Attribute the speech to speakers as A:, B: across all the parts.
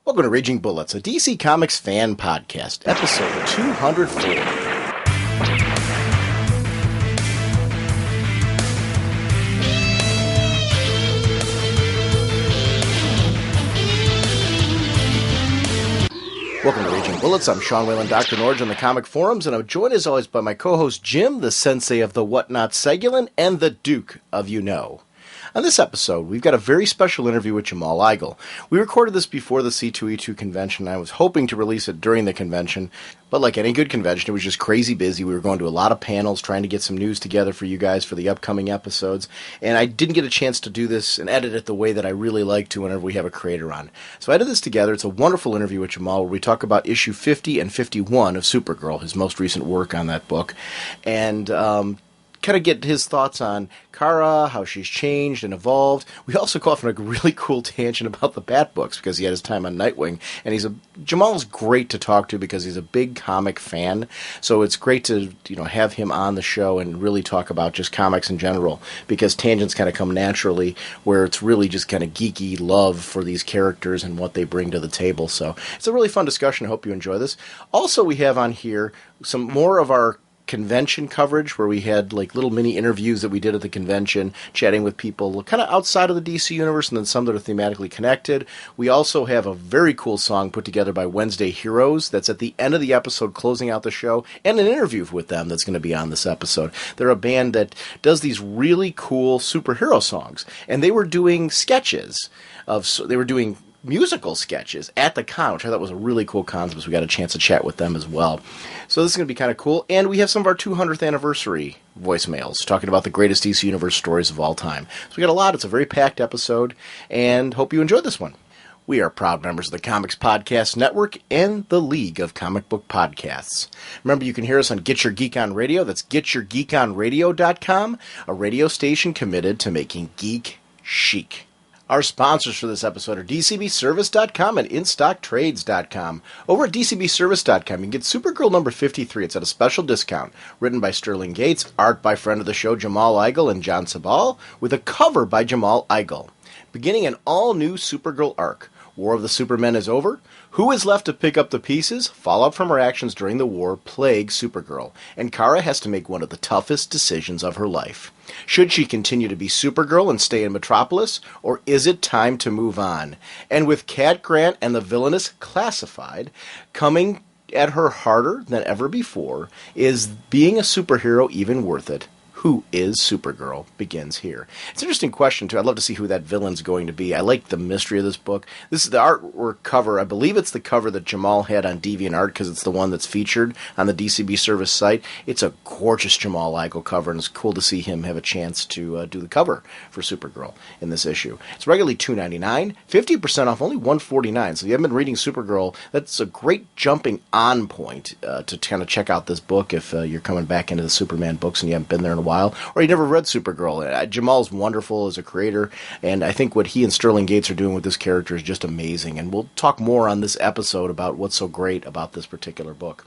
A: Welcome to Raging Bullets, a DC Comics fan podcast, episode 204. Welcome to Raging Bullets. I'm Sean Whalen, drnorge on the comic forums, and I'm joined as always by my co-host Jim, the sensei of the whatnot Segulin, and the Duke of You Know. On this episode, we've got a very special interview with Jamal Igle. We recorded this before the C2E2 convention, and I was hoping to release it during the convention, but like any good convention, it was just crazy busy. We were going to a lot of panels, trying to get some news together for you guys for the upcoming episodes, and I didn't get a chance to do this and edit it the way that I really like to whenever we have a creator on. So I edited this together. It's a wonderful interview with Jamal where we talk about issue 50 and 51 of Supergirl, his most recent work on that book, and kind of get his thoughts on Kara, how she's changed and evolved. We also go off on a really cool tangent about the Bat books because he had his time on Nightwing, and Jamal's great to talk to because he's a big comic fan. So it's great to have him on the show and really talk about just comics in general because tangents kind of come naturally where it's really just kind of geeky love for these characters and what they bring to the table. So it's a really fun discussion. I hope you enjoy this. Also, we have on here some more of our convention coverage where we had like little mini interviews that we did at the convention, chatting with people kind of outside of the DC universe and then some that are thematically connected. We also have a very cool song put together by Wednesday Heroes that's at the end of the episode closing out the show, and an interview with them that's going to be on this episode. They're a band that does these really cool superhero songs, and they were doing musical sketches at the con, which I thought was a really cool concept, so we got a chance to chat with them as well. So this is going to be kind of cool, and we have some of our 200th anniversary voicemails talking about the greatest DC Universe stories of all time. So we got a lot. It's a very packed episode, and hope you enjoyed this one. We are proud members of the Comics Podcast Network and the League of Comic Book Podcasts. Remember, you can hear us on Get Your Geek On Radio. That's getyourgeekonradio.com, a radio station committed to making geek chic. Our sponsors for this episode are DCBService.com and InStockTrades.com. Over at DCBService.com, you can get Supergirl number 53. It's at a special discount. Written by Sterling Gates, art by friend of the show Jamal Igle and John Sabal, with a cover by Jamal Igle. Beginning an all-new Supergirl arc. War of the Supermen is over. Who is left to pick up the pieces? Fallout from her actions during the war plague Supergirl, and Kara has to make one of the toughest decisions of her life. Should she continue to be Supergirl and stay in Metropolis, or is it time to move on? And with Cat Grant and the villainous Classified coming at her harder than ever before, is being a superhero even worth it? Who is Supergirl? Begins here. It's an interesting question, too. I'd love to see who that villain's going to be. I like the mystery of this book. This is the artwork cover. I believe it's the cover that Jamal had on DeviantArt because it's the one that's featured on the DCB Service site. It's a gorgeous Jamal Igle cover, and it's cool to see him have a chance to do the cover for Supergirl in this issue. It's regularly $2.99, 50% off, only $1.49. So if you haven't been reading Supergirl, that's a great jumping on point to kind of check out this book if you're coming back into the Superman books and you haven't been there in a while, or you never read Supergirl. Jamal's wonderful as a creator, and I think what he and Sterling Gates are doing with this character is just amazing, and we'll talk more on this episode about what's so great about this particular book.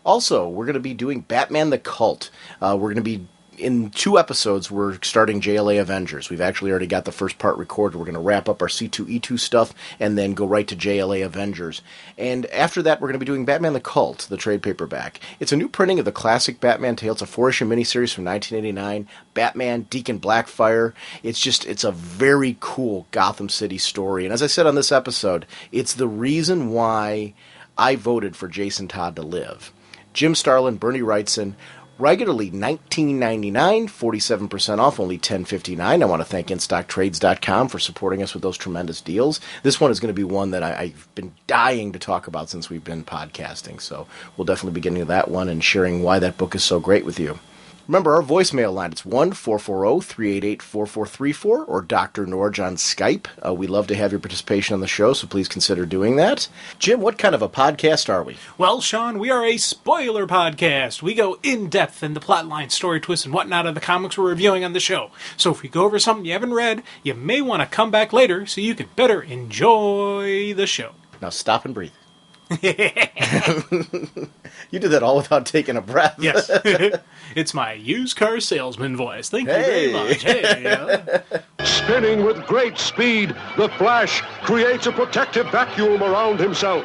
A: Also, we're going to be doing Batman the Cult. We're going to be in 2 episodes, we're starting JLA Avengers. We've actually already got the first part recorded. We're going to wrap up our C2E2 stuff and then go right to JLA Avengers. And after that, we're going to be doing Batman the Cult, the trade paperback. It's a new printing of the classic Batman tale. It's a 4-issue miniseries from 1989. Batman, Deacon Blackfire. It's a very cool Gotham City story. And as I said on this episode, it's the reason why I voted for Jason Todd to live. Jim Starlin, Bernie Wrightson, regularly $19.99, 47% off, only $10.59. I want to thank InStockTrades.com for supporting us with those tremendous deals. This one is going to be one that I've been dying to talk about since we've been podcasting, so we'll definitely be getting to that one and sharing why that book is so great with you. Remember our voicemail line. It's 1-440-388-4434 or drnorge on Skype. We love to have your participation on the show, so please consider doing that. Jim, what kind of a podcast are we?
B: Well, Sean, we are a spoiler podcast. We go in-depth in the plotline, story twists, and whatnot of the comics we're reviewing on the show. So if we go over something you haven't read, you may want to come back later so you can better enjoy the show.
A: Now stop and breathe. You did that all without taking a breath.
B: Yes. It's my used car salesman voice. Thank you very much. Hey,
C: Spinning with great speed, the Flash creates a protective vacuum around himself.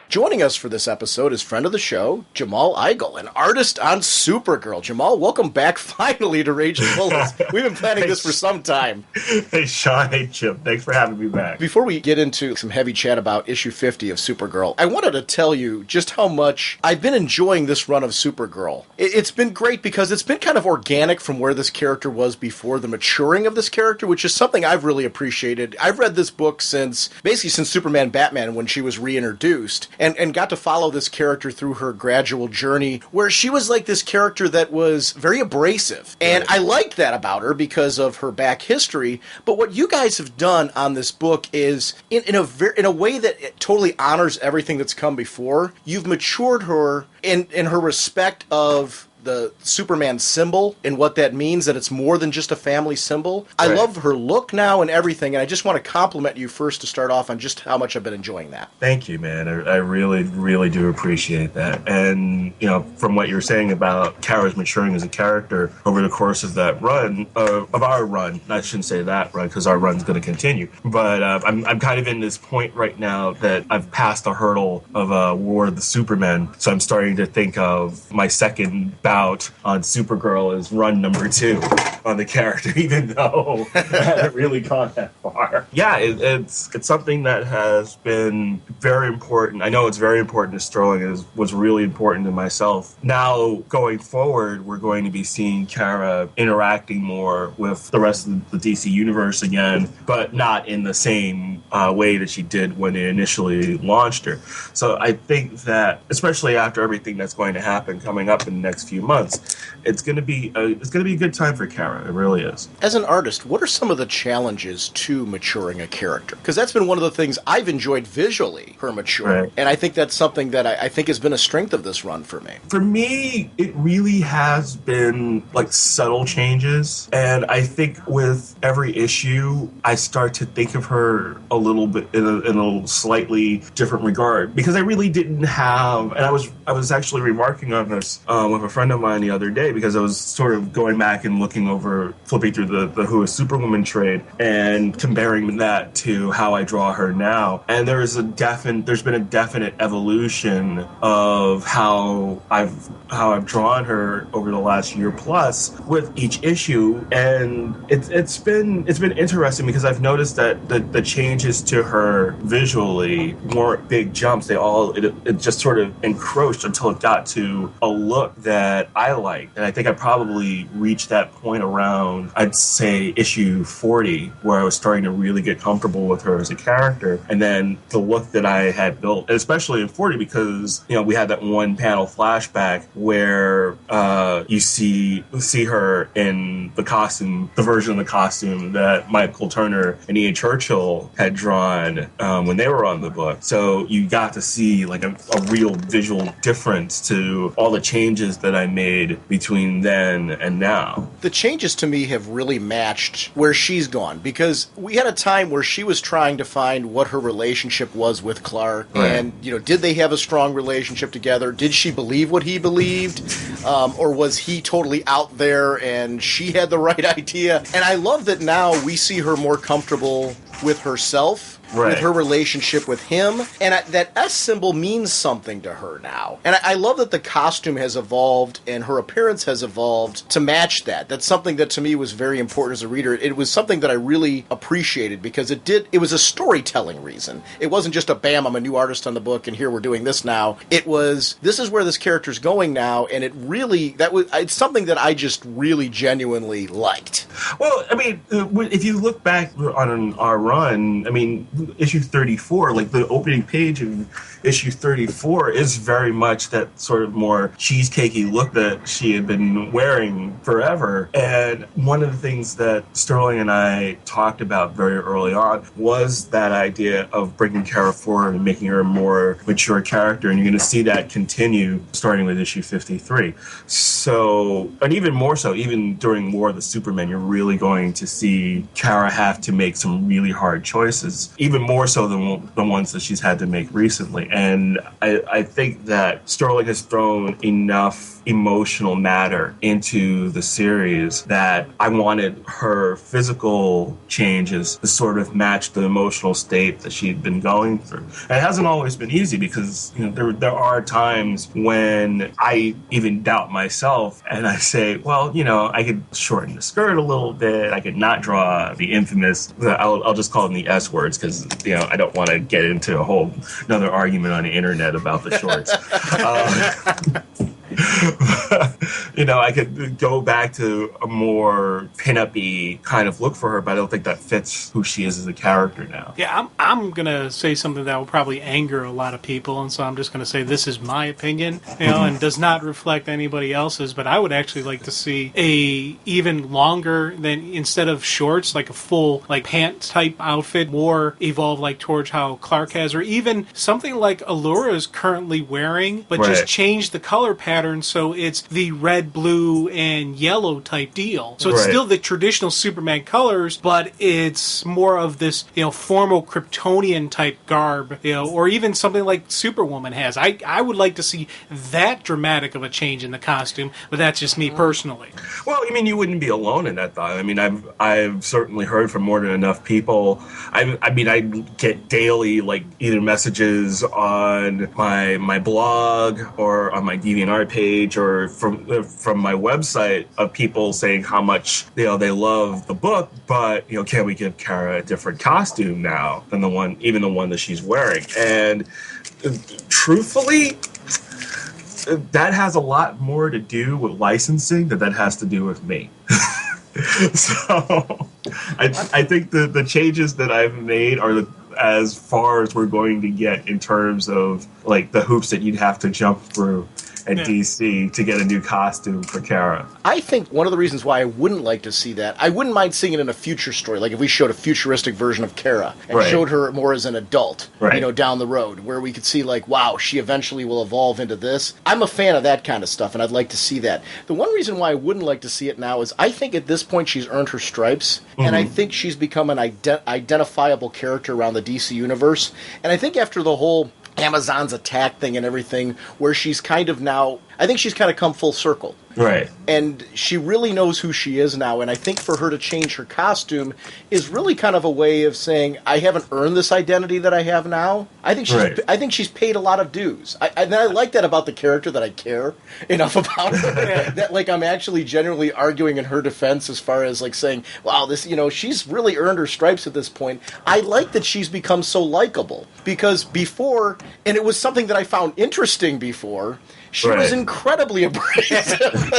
A: Joining us for this episode is friend of the show, Jamal Igle, an artist on Supergirl. Jamal, welcome back finally to Raging Bullets. We've been planning this for some time.
D: Hey, Sean. Hey, Chip. Thanks for having me back.
A: Before we get into some heavy chat about issue 50 of Supergirl, I wanted to tell you just how much I've been enjoying this run of Supergirl. It's been great because it's been kind of organic from where this character was before the maturing of this character, which is something I've really appreciated. I've read this book since Superman Batman when she was reintroduced. And got to follow this character through her gradual journey where she was like this character that was very abrasive. And I liked that about her because of her back history. But what you guys have done on this book is, in a way that it totally honors everything that's come before, you've matured her in her respect of the Superman symbol and what that means, that it's more than just a family symbol. Right. I love her look now and everything, and I just want to compliment you first to start off on just how much I've been enjoying that.
D: Thank you, man. I really, really do appreciate that. And, from what you're saying about Kara's maturing as a character over the course of that run, of our run, I shouldn't say that run because our run's going to continue, but I'm kind of in this point right now that I've passed the hurdle of War of the Supermen, so I'm starting to think of my second bout on Supergirl as run number 2 on the character, even though I haven't really gone that far. Yeah, it's something that has been very important. I know it's very important to Sterling. It was really important to myself. Now, going forward, we're going to be seeing Kara interacting more with the rest of the DC universe again, but not in the same way that she did when they initially launched her. So I think that, especially after everything that's going to happen coming up in the next few months, it's going to be a good time for Kara. It really is.
A: As an artist, what are some of the challenges to maturing a character? Because that's been one of the things I've enjoyed visually, her maturing. Right. And I think that's something that I think has been a strength of this run for me.
D: For me, it really has been like subtle changes. And I think with every issue, I start to think of her a little bit in a slightly different regard. Because I really didn't have, and I was actually remarking on this with a friend of mine the other day, because I was sort of going back and flipping through the Who is Superwoman trade and comparing that to how I draw her now. And there's been a definite evolution of how I've drawn her over the last year plus with each issue, and it's been interesting because I've noticed that the changes to her visually weren't big jumps. It just sort of encroached until it got to a look that I liked. And I think I probably reached that point around, I'd say, issue 40, where I was starting to really get comfortable with her as a character. And then the look that I had built, especially in 40, because, we had that one panel flashback where you see her in the costume, the version of the costume that Michael Turner and Ian Churchill had drawn when they were on the book. So you got to see like a real visual difference to all the changes that I made between then and now.
A: The changes to me have really matched where she's gone, because we had a time where she was trying to find what her relationship was with Clark. Right. And, did they have a strong relationship together? Did she believe what he believed? Or was he totally out there and she had the right idea? And I love that now we see her more comfortable with herself. Right. With her relationship with him, and that S symbol means something to her now. And I love that the costume has evolved and her appearance has evolved to match that. That's something that to me was very important as a reader. It was something that I really appreciated because it was a storytelling reason. It wasn't just a bam, I'm a new artist on the book and here we're doing this now. It was, this is where this character's going now, and it's something that I just really genuinely liked.
D: Well, I mean, if you look back on our run, I mean, issue 34, like the opening page of issue 34 is very much that sort of more cheesecakey look that she had been wearing forever. And one of the things that Sterling and I talked about very early on was that idea of bringing Kara forward and making her a more mature character. And you're going to see that continue starting with issue 53. So, and even more so, even during War of the Supermen, you're really going to see Kara have to make some really hard choices. even more so than the ones that she's had to make recently. And I think that Sterling has thrown enough emotional matter into the series that I wanted her physical changes to sort of match the emotional state that she'd been going through. And it hasn't always been easy because, you know, there are times when I even doubt myself and I say, well, you know, I could shorten the skirt a little bit. I could not draw the infamous, I'll just call them the S words because, you know, I don't want to get into another argument on the internet about the shorts. You know, I could go back to a more pin-up-y kind of look for her, but I don't think that fits who she is as a character now.
B: Yeah, I'm going to say something that will probably anger a lot of people, and so I'm just going to say this is my opinion, you know, and does not reflect anybody else's, but I would actually like to see a even longer than, instead of shorts, like a full, like, pant-type outfit, more evolve, like, towards how Clark has, or even something like Allura's currently wearing, but
D: Right.
B: just change the color pattern so it's the red, blue, and yellow type deal. So it's
D: Right.
B: still the traditional Superman colors, but it's more of this, you know, formal Kryptonian type garb, you know, or even something like Superwoman has. I would like to see that dramatic of a change in the costume, but that's just me personally.
D: Well, I mean, you wouldn't be alone in that thought. I mean, I've certainly heard from more than enough people. I mean, I get daily, like, either messages on my blog or on my DeviantArt page or from my website of people saying how much, you know, they love the book, but, you know, can we give Kara a different costume now than the one that she's wearing? And truthfully, that has a lot more to do with licensing than that has to do with me. So I think the changes that I've made are as far as we're going to get in terms of, like, the hoops that you'd have to jump through at DC to get a new costume for Kara.
A: I think one of the reasons why I wouldn't like to see that, I wouldn't mind seeing it in a future story, like if we showed a futuristic version of Kara and
D: Right.
A: showed her more as an adult,
D: Right.
A: you know, down the road, where we could see, like, wow, she eventually will evolve into this. I'm a fan of that kind of stuff, and I'd like to see that. The one reason why I wouldn't like to see it now is I think at this point she's earned her stripes, and I think she's become an identifiable character around the DC universe. And I think after the whole Amazon's attack thing and everything, where she's kind of now, I think she's kind of come full circle.
D: Right.
A: And she really knows who she is now, and I think for her to change her costume is really kind of a way of saying, I haven't earned this identity that I have now. I think she's paid a lot of dues. And I like that about the character, that I care enough about her that, like, I'm actually genuinely arguing in her defense as far as, like, saying, wow, this, you know, she's really earned her stripes at this point. I like that she's become so likable, because before, and it was something that I found interesting before, she was incredibly abrasive.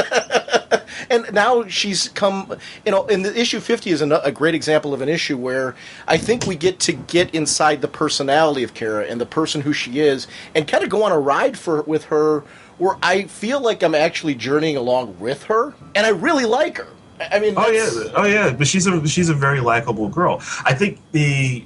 A: And now she's come, you know, and the issue 50 is a great example of an issue where I think we get to get inside the personality of Kara and the person who she is and kind of go on a ride with her where I feel like I'm actually journeying along with her, and I really like her. I mean,
D: oh yeah, but she's a very likable girl. I think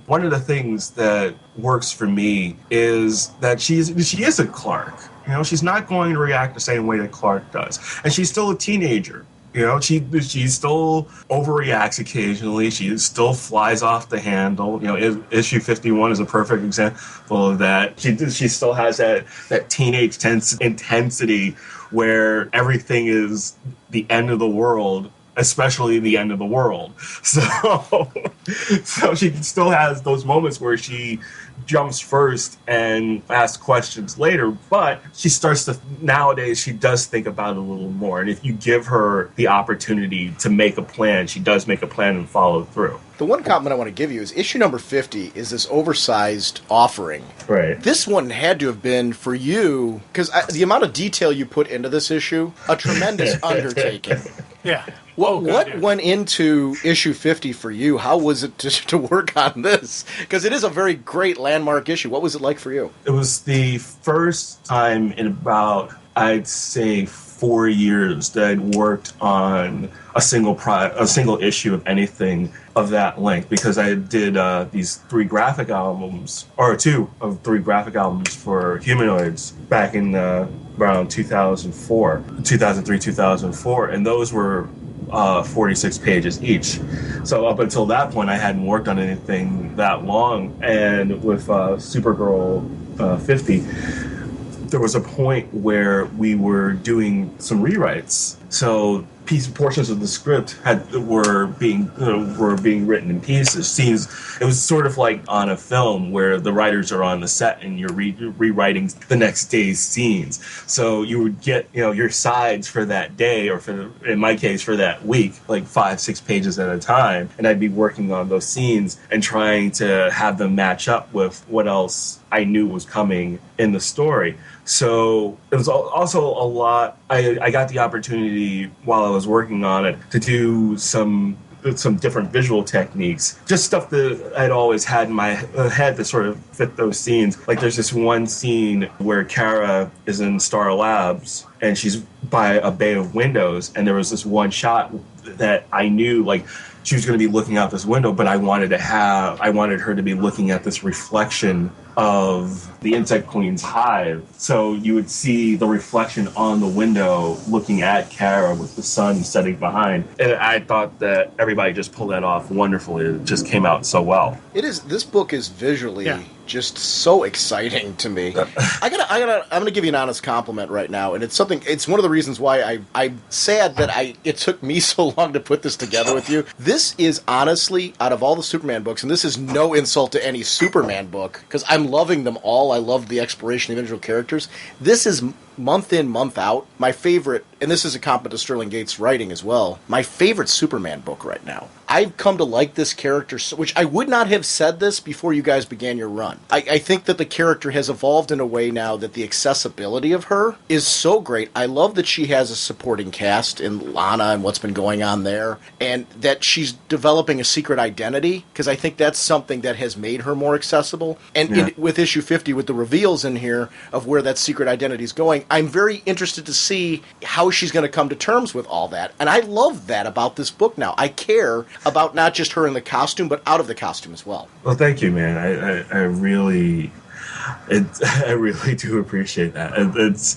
D: one of the things that works for me is that she is a Clark. You know, she's not going to react the same way that Clark does, and she's still a teenager. You know, she still overreacts occasionally. She still flies off the handle. You know, issue 51 is a perfect example of that. She still has that teenage intensity where everything is the end of the world, especially the end of the world. So she still has those moments where she jumps first and asks questions later, but nowadays she does think about it a little more. And if you give her the opportunity to make a plan, she does make a plan and follow through.
A: The one compliment I want to give you is issue number 50 is this oversized offering.
D: Right.
A: This one had to have been, for you, because the amount of detail you put into this issue, a tremendous undertaking.
B: Yeah.
A: What went into issue 50 for you? How was it to work on this? Because it is a very great landmark issue. What was it like for you?
D: It was the first time in about, I'd say, 4 years that I'd worked on a single issue of anything of that length, because I did these 3 graphic albums, or 2 of 3 graphic albums for Humanoids back in around 2003, 2004, and those were 46 pages each. So up until that point, I hadn't worked on anything that long. And with Supergirl 50, there was a point where we were doing some rewrites. So portions of the script were being written in pieces. Scenes. It was sort of like on a film where the writers are on the set and you're rewriting the next day's scenes. So you would get your sides for that day, or in my case for that week, like 5-6 pages at a time, and I'd be working on those scenes and trying to have them match up with what else I knew was coming in the story. So it was also a lot. I got the opportunity while I was working on it to do some different visual techniques, just stuff that I'd always had in my head to sort of fit those scenes. Like there's this one scene where Kara is in Star Labs and she's by a bay of windows, and there was this one shot that I knew like she was going to be looking out this window, but I wanted her to be looking at this reflection of the insect queen's hive. So you would see the reflection on the window looking at Kara with the sun setting behind. And I thought that everybody just pulled that off wonderfully. It just came out so well.
A: It is. This book is visually just so exciting to me. I'm gonna give you an honest compliment right now, and it's one of the reasons why I'm sad that it took me so long to put this together with you. This is honestly, out of all the Superman books, and this is no insult to any Superman book, because I'm loving them all. I love the exploration of individual characters. This is month in, month out, my favorite, and this is a compliment to Sterling Gates' writing as well, my favorite Superman book right now. I've come to like this character, which I would not have said this before you guys began your run. I think that the character has evolved in a way now that the accessibility of her is so great. I love that she has a supporting cast in Lana and what's been going on there, and that she's developing a secret identity, because I think that's something that has made her more accessible. And with issue 50, with the reveals in here of where that secret identity is going, I'm very interested to see how she's going to come to terms with all that. And I love that about this book now. I care about not just her in the costume, but out of the costume as well.
D: Well, thank you, man. I really do appreciate that. It's,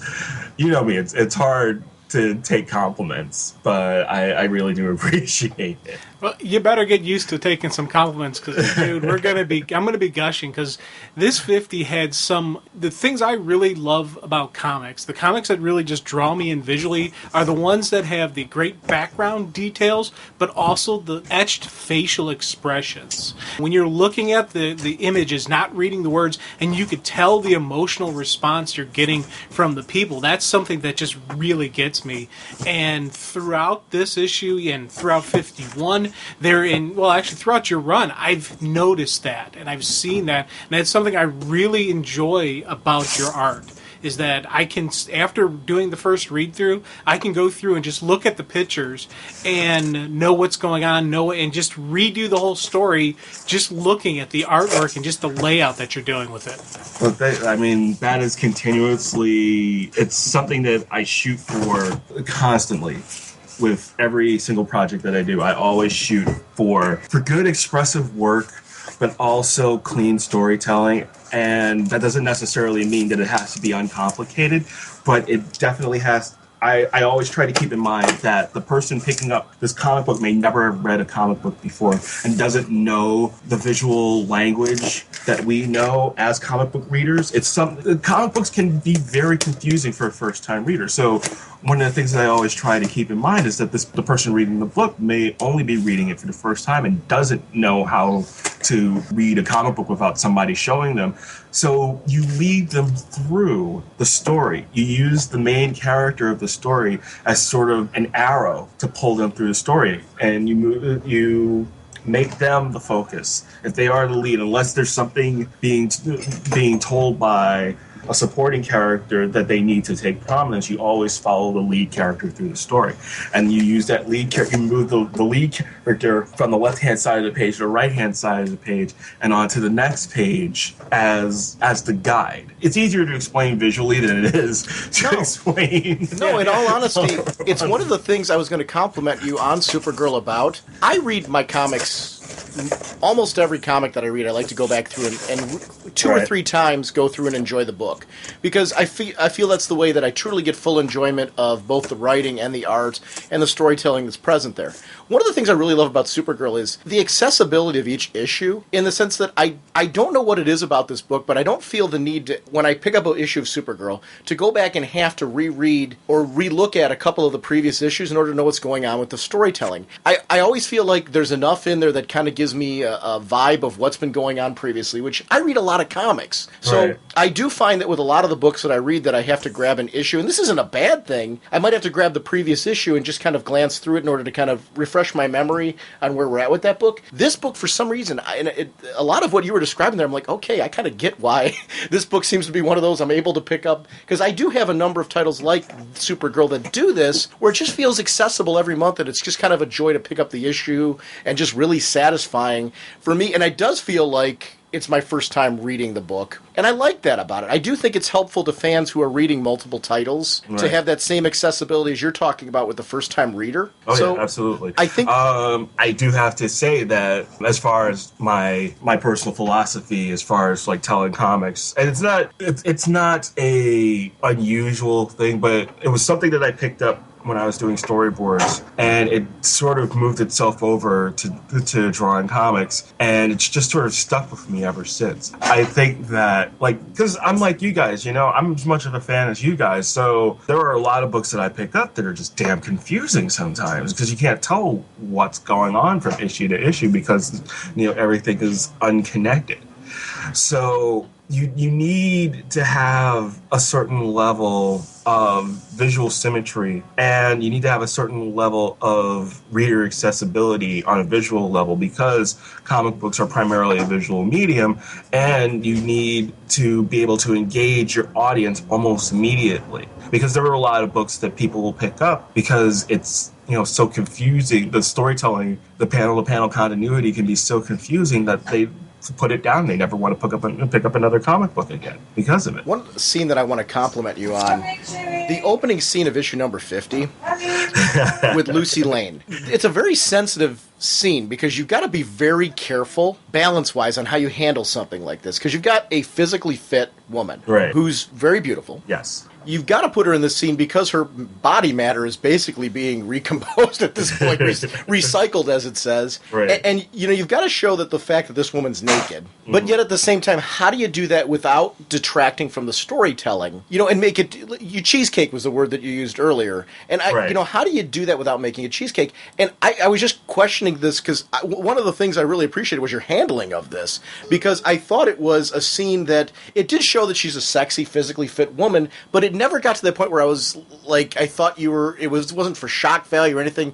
D: you know me, it's hard to take compliments, but I really do appreciate it.
B: Well, you better get used to taking some compliments, because, dude, I'm going to be gushing, because this 50 had the things I really love about comics. The comics that really just draw me in visually are the ones that have the great background details, but also the etched facial expressions. When you're looking at the images, not reading the words, and you could tell the emotional response you're getting from the people, that's something that just really gets me. And throughout this issue and throughout 51, throughout your run, I've noticed that, and I've seen that, and that's something I really enjoy about your art, is that I can, after doing the first read-through, I can go through and just look at the pictures and know what's going on, and just redo the whole story, just looking at the artwork and just the layout that you're doing with it.
D: Well, that is continuously, it's something that I shoot for constantly. With every single project that I do, I always shoot for good expressive work, but also clean storytelling. And that doesn't necessarily mean that it has to be uncomplicated, but it definitely has. I always try to keep in mind that the person picking up this comic book may never have read a comic book before and doesn't know the visual language that we know as comic book readers. Comic books can be very confusing for a first-time reader. So one of the things that I always try to keep in mind is that the person reading the book may only be reading it for the first time and doesn't know how to read a comic book without somebody showing them. So you lead them through the story. You use the main character of the story as sort of an arrow to pull them through the story, and you make them the focus. If they are the lead, unless there's something being told by a supporting character that they need to take prominence, you always follow the lead character through the story. And you use that lead character, you move the lead character from the left-hand side of the page to the right-hand side of the page and onto the next page as the guide. It's easier to explain visually than it is to explain.
A: No, in all honesty, it's one of the things I was going to compliment you on Supergirl about. I read my comics almost every comic that I read, I like to go back through and two or three times go through and enjoy the book, because I feel that's the way that I truly get full enjoyment of both the writing and the art and the storytelling that's present there. One of the things I really love about Supergirl is the accessibility of each issue, in the sense that I don't know what it is about this book, but I don't feel the need to, when I pick up an issue of Supergirl, to go back and have to reread or relook at a couple of the previous issues in order to know what's going on with the storytelling. I always feel like there's enough in there that kind of gives me a vibe of what's been going on previously, which I read a lot of comics. So I do find that with a lot of the books that I read that I have to grab an issue, and this isn't a bad thing, I might have to grab the previous issue and just kind of glance through it in order to kind of refresh my memory on where we're at with that book. This book, for some reason, a lot of what you were describing there, I'm like, okay, I kind of get why this book seems to be one of those I'm able to pick up, because I do have a number of titles like Supergirl that do this, where it just feels accessible every month, and it's just kind of a joy to pick up the issue and just really satisfying for me. And it does feel like it's my first time reading the book, and I like that about it. I do think it's helpful to fans who are reading multiple titles to have that same accessibility as you're talking about with the first-time reader.
D: Yeah, absolutely.
A: I think
D: I do have to say that as far as my personal philosophy, as far as like telling comics, and it's not a unusual thing, but it was something that I picked up when I was doing storyboards, and it sort of moved itself over to drawing comics, and it's just sort of stuck with me ever since. I think that, like, because I'm like you guys, I'm as much of a fan as you guys, so there are a lot of books that I pick up that are just damn confusing sometimes, because you can't tell what's going on from issue to issue, because, everything is unconnected. So you need to have a certain level of visual symmetry, and you need to have a certain level of reader accessibility on a visual level, because comic books are primarily a visual medium, and you need to be able to engage your audience almost immediately, because there are a lot of books that people will pick up because it's so confusing. The storytelling, the panel-to-panel continuity can be so confusing that they put it down. They never want to pick up another comic book again because of it.
A: One scene that I want to compliment you on, the opening scene of issue number 50 with Lucy Lane. It's a very sensitive scene, because you've got to be very careful, balance-wise, on how you handle something like this, because you've got a physically fit woman who's very beautiful.
D: Yes.
A: You've got to put her in this scene because her body matter is basically being recomposed at this point, recycled, as it says. And you've got to show that the fact that this woman's naked, but yet at the same time, how do you do that without detracting from the storytelling? And make it. Cheesecake was the word that you used earlier, and how do you do that without making a cheesecake? And I was just questioning this, because one of the things I really appreciated was your handling of this, because I thought it was a scene that it did show that she's a sexy, physically fit woman, but it never got to the point where I was like, I thought it wasn't for shock value or anything.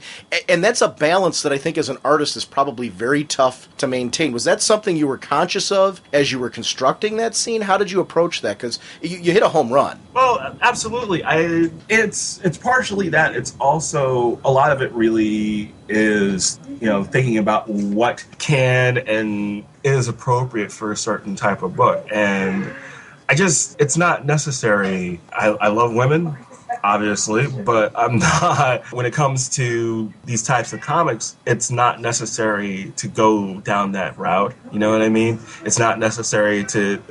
A: And that's a balance that I think as an artist is probably very tough to maintain. Was that something you were conscious of as you were constructing that scene? How did you approach that? Because you hit a home run.
D: Well, absolutely. It's partially that. It's also, a lot of it really is, thinking about what can and is appropriate for a certain type of book. And it's not necessary. I love women, obviously, but I'm not, when it comes to these types of comics, it's not necessary to go down that route. You know what I mean? It's not necessary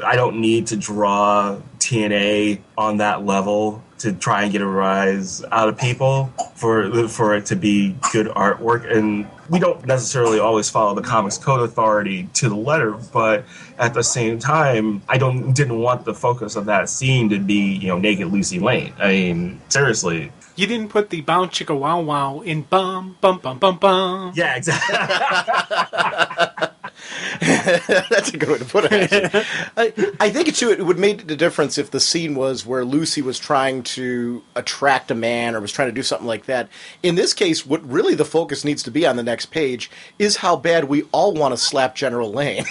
D: I don't need to draw TNA on that level to try and get a rise out of people for it to be good artwork. And we don't necessarily always follow the Comics Code Authority to the letter, but at the same time, I didn't want the focus of that scene to be, naked Lucy Lane. I mean, seriously.
B: You didn't put the bow chicka wow wow in bum bum bum bum bum.
D: Yeah, exactly.
A: That's a good way to put it, actually. I think, too, it would make the difference if the scene was where Lucy was trying to attract a man or was trying to do something like that. In this case, what really the focus needs to be on the next page is how bad we all want to slap General Lane.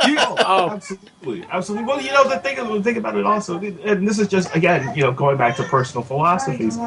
D: Absolutely. Well, the thing about it also, and this is just, again, going back to personal philosophies,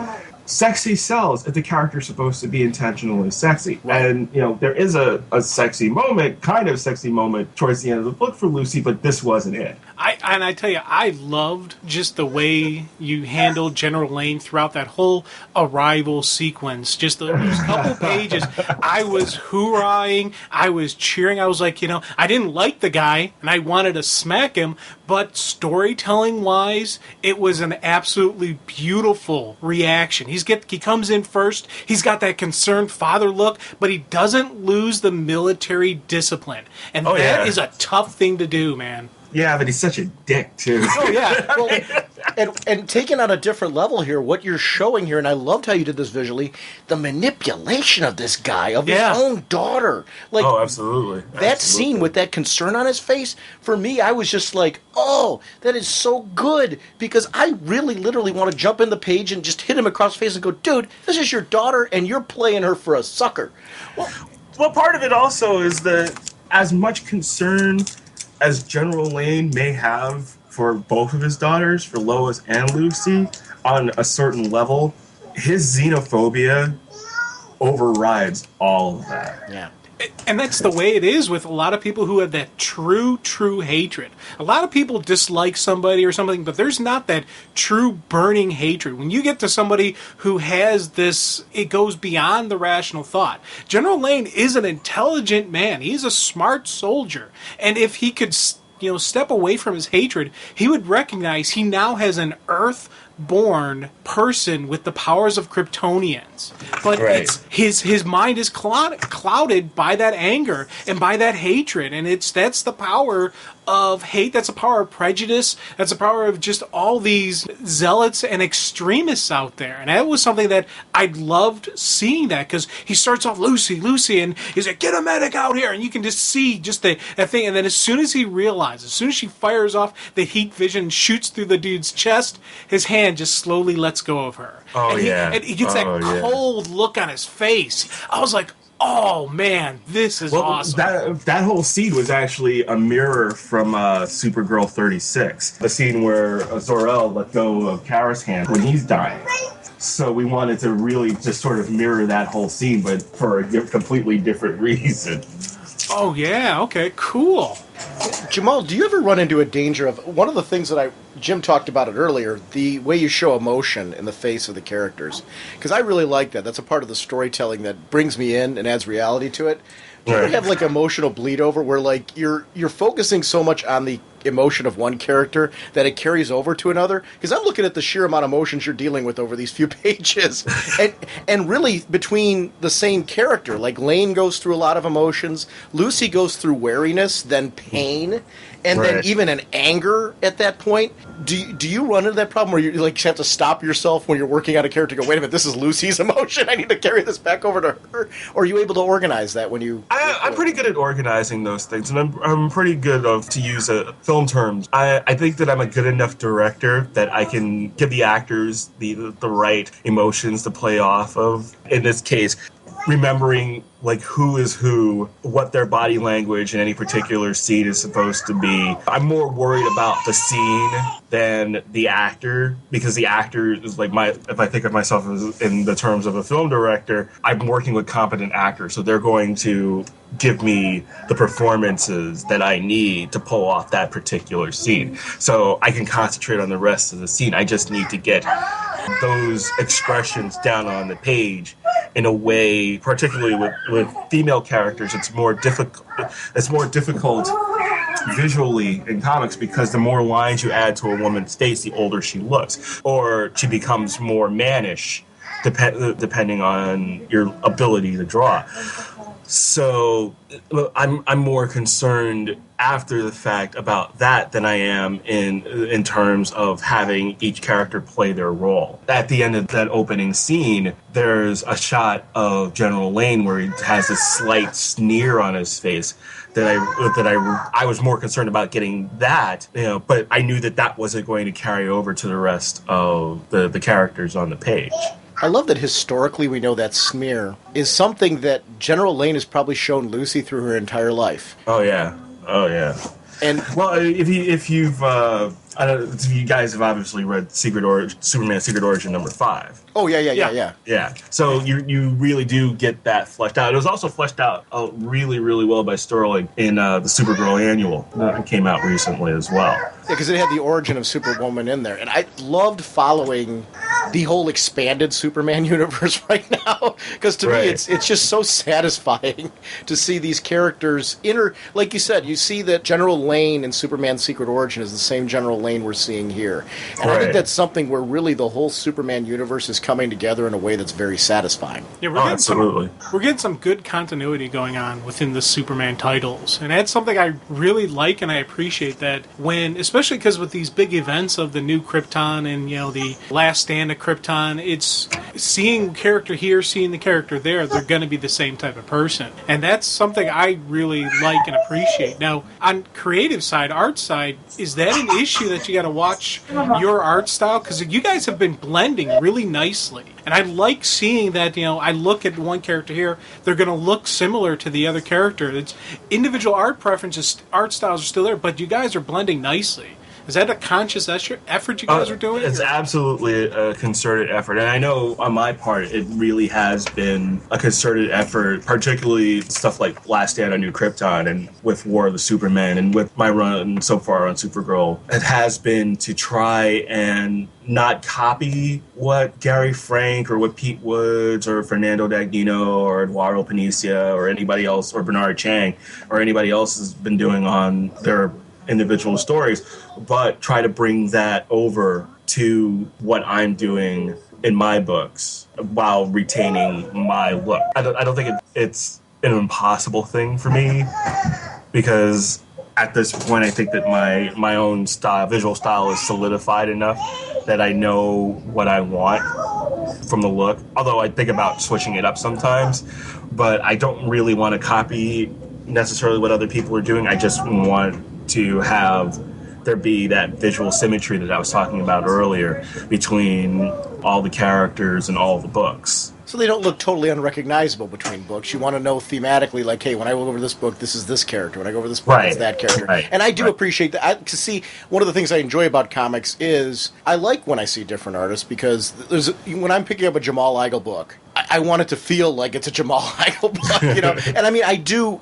D: sexy sells if the character's supposed to be intentionally sexy. Right. And, there is a sexy moment, kind of sexy moment towards the end of the book for Lucy, but this wasn't it.
B: I And I tell you, I loved just the way you handled General Lane throughout that whole arrival sequence. Just those couple pages, I was hoorahing, I was cheering. I was like, I didn't like the guy, and I wanted to smack him, but storytelling-wise, it was an absolutely beautiful reaction. He comes in first, he's got that concerned father look, but he doesn't lose the military discipline. And that is a tough thing to do, man.
D: Yeah, but he's such a dick, too.
A: Oh, yeah. Well, and taken on a different level here, what you're showing here, and I loved how you did this visually, the manipulation of this guy, of his own daughter. Like,
D: oh, absolutely.
A: That scene with that concern on his face, for me, I was just like, oh, that is so good, because I really literally want to jump in the page and just hit him across the face and go, dude, this is your daughter, and you're playing her for a sucker.
D: Well, part of it also is that as much concern as General Lane may have for both of his daughters, for Lois and Lucy, on a certain level, his xenophobia overrides all of that.
A: Yeah.
B: And that's the way it is with a lot of people who have that true hatred. A lot of people dislike somebody or something, but there's not that true burning hatred. When you get to somebody who has this, it goes beyond the rational thought. General Lane is an intelligent man. He's a smart soldier. And if he could, step away from his hatred, he would recognize he now has an Earth-born person with the powers of Kryptonians. But it's his mind is clouded by that anger and by that hatred, and that's the power of hate, that's the power of prejudice, that's the power of just all these zealots and extremists out there. And that was something that I loved seeing, that because he starts off Lucy, and he's like, get a medic out here, and you can just see just that thing, and then as soon as he realizes, as soon as she fires off the heat vision, shoots through the dude's chest, his hand just slowly lets go of her. And he gets that cold look on his face. I was like, oh man, this is awesome.
D: That whole scene was actually a mirror from Supergirl 36, the scene where Zor-El let go of Kara's hand when he's dying. So we wanted to really just sort of mirror that whole scene, but for a completely different reason.
B: Oh yeah, okay, cool.
A: Jamal, do you ever run into a danger of, one of the things that Jim talked about it earlier, the way you show emotion in the face of the characters? Because I really like that. That's a part of the storytelling that brings me in and adds reality to it. Do you ever have like emotional bleed over where like you're focusing so much on the emotion of one character that it carries over to another? Because I'm looking at the sheer amount of emotions you're dealing with over these few pages, and really between the same character, like Lane goes through a lot of emotions, Lucy goes through wariness, then pain, and then even an anger at that point. Do you run into that problem where you like have to stop yourself when you're working on a character and go, wait a minute, this is Lucy's emotion, I need to carry this back over to her? Or are you able to organize that when you...
D: I'm pretty good at organizing those things, and I'm pretty good to use film terms. I think that I'm a good enough director that I can give the actors the right emotions to play off of. In this case, remembering like who is who, what their body language in any particular scene is supposed to be. I'm more worried about the scene than the actor, because the actor is like if I think of myself as in the terms of a film director, I'm working with competent actors, so they're going to give me the performances that I need to pull off that particular scene. So I can concentrate on the rest of the scene. I just need to get those expressions down on the page in a way, particularly with female characters, it's more difficult visually in comics, because the more lines you add to a woman's face, the older she looks, or she becomes more mannish, depending on your ability to draw. So I'm more concerned after the fact about that than I am in terms of having each character play their role. At the end of that opening scene, there's a shot of General Lane where he has this slight sneer on his face that I was more concerned about getting that, but I knew that wasn't going to carry over to the rest of the characters on the page.
A: I love that historically we know that smear is something that General Lane has probably shown Lucy through her entire life.
D: Oh yeah. And well, if you've You guys have obviously read Superman Secret Origin #5.
A: Oh, yeah.
D: Yeah. So you really do get that fleshed out. It was also fleshed out really, really well by Sterling in the Supergirl annual that came out recently as well.
A: Yeah, because it had the origin of Superwoman in there. And I loved following the whole expanded Superman universe right now. Because to me, it's just so satisfying to see these characters like you said, you see that General Lane in Superman Secret Origin is the same General Lane we're seeing here. And I think that's something where really the whole Superman universe is coming together in a way that's very satisfying.
B: Yeah,
D: absolutely.
B: We're getting some good continuity going on within the Superman titles. And that's something I really like, and I appreciate that when, especially because with these big events of the new Krypton and, the last stand of Krypton, it's seeing character here, seeing the character there, they're going to be the same type of person. And that's something I really like and appreciate. Now, on creative side, art side, is that an issue that you got to watch your art style? Because you guys have been blending really nicely. And I like seeing that, I look at one character here, they're going to look similar to the other character. It's individual art preferences, art styles are still there, but you guys are blending nicely. Is that a conscious effort you guys are doing?
D: It's absolutely a concerted effort. And I know on my part, it really has been a concerted effort, particularly stuff like Last Stand on New Krypton and with War of the Superman and with my run so far on Supergirl. It has been to try and not copy what Gary Frank or what Pete Woods or Fernando Dagnino or Eduardo Panicia or anybody else or Bernard Chang or anybody else has been doing on their individual stories, but try to bring that over to what I'm doing in my books while retaining my look. I don't think it's an impossible thing for me, because at this point I think that my own visual style is solidified enough that I know what I want from the look. Although I think about switching it up sometimes, but I don't really want to copy necessarily what other people are doing. I just want to have there be that visual symmetry that I was talking about earlier between all the characters and all the books.
A: So they don't look totally unrecognizable between books. You want to know thematically, like, hey, when I go over this book, this is this character. When I go over this book, it's that character.
D: Right.
A: And I do appreciate that. To see, one of the things I enjoy about comics is I like when I see different artists, because when I'm picking up a Jamal Igle book, I want it to feel like it's a Jamal Igle book, And I mean,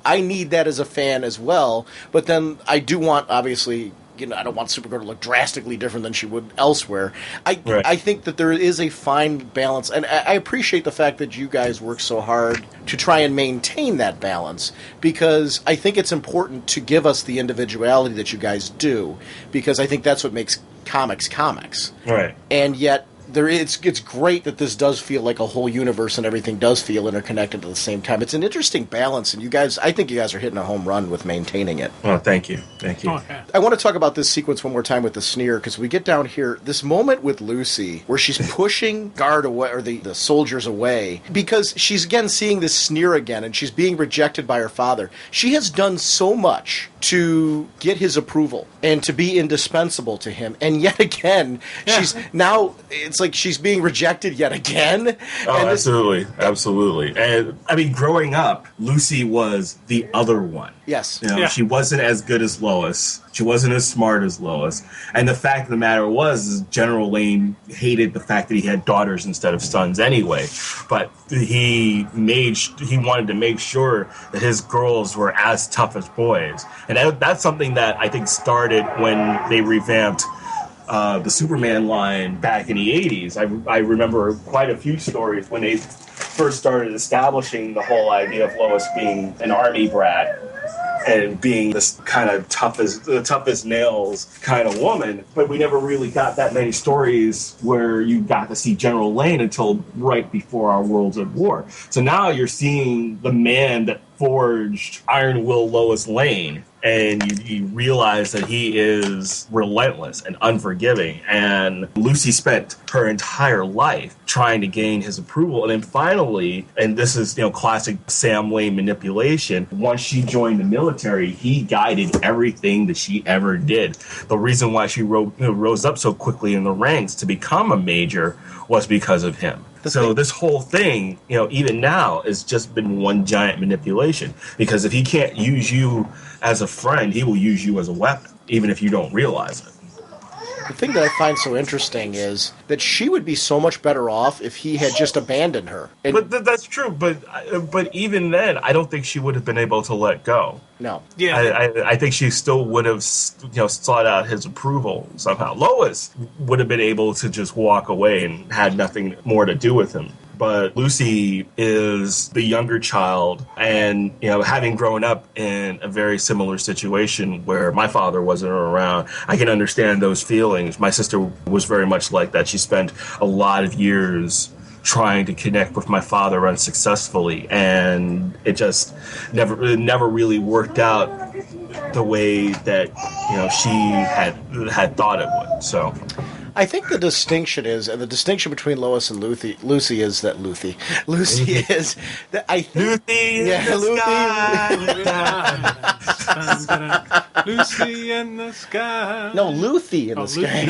A: I need that as a fan as well. But then I do want, obviously, I don't want Supergirl to look drastically different than she would elsewhere. I think that there is a fine balance, and I appreciate the fact that you guys work so hard to try and maintain that balance, because I think it's important to give us the individuality that you guys do, because I think that's what makes comics.
D: Right.
A: And yet, it's great that this does feel like a whole universe and everything does feel interconnected at the same time. It's an interesting balance, and I think you guys are hitting a home run with maintaining it.
D: Oh, thank you.
B: Oh, yeah.
A: I want to talk about this sequence one more time with the sneer, because we get down here, this moment with Lucy, where she's pushing guard away, or the soldiers away, because she's again seeing this sneer again, and she's being rejected by her father. She has done so much to get his approval and to be indispensable to him, and yet again, it's like she's being rejected yet again.
D: Oh, absolutely. And I mean, growing up, Lucy was the other one.
A: Yes.
D: She wasn't as good as Lois. She wasn't as smart as Lois. And the fact of the matter was General Lane hated the fact that he had daughters instead of sons anyway. But he wanted to make sure that his girls were as tough as boys. And that's something that I think started when they revamped the Superman line back in the 80s. I remember quite a few stories when they first started establishing the whole idea of Lois being an army brat and being this kind of tough as nails kind of woman, but we never really got that many stories where you got to see General Lane until right before our Worlds at War. So now you're seeing the man that forged Iron Will Lois Lane, and you realize that he is relentless and unforgiving. And Lucy spent her entire life trying to gain his approval. And then finally, and this is classic Sam Lane manipulation, once she joined the military, he guided everything that she ever did. The reason why she rose up so quickly in the ranks to become a major was because of him. So this whole thing, even now, has just been one giant manipulation. Because if he can't use you as a friend, he will use you as a weapon, even if you don't realize it.
A: the thing that I find so interesting is that she would be so much better off if he had just abandoned her. And
D: But that's true. But even then, I don't think she would have been able to let go.
A: no.
B: Yeah.
D: I think she still would have, sought out his approval somehow. Lois would have been able to just walk away and had nothing more to do with him. But Lucy is the younger child, and having grown up in a very similar situation where my father wasn't around, I can understand those feelings. My sister was very much like that. She spent a lot of years trying to connect with my father unsuccessfully, and it just never really worked out the way that she had thought it would. So
A: I think the distinction is, and the distinction between Lois and Lucy is that Lucy is that I think
B: Lucy in the sky.
A: No, Lucy in the sky.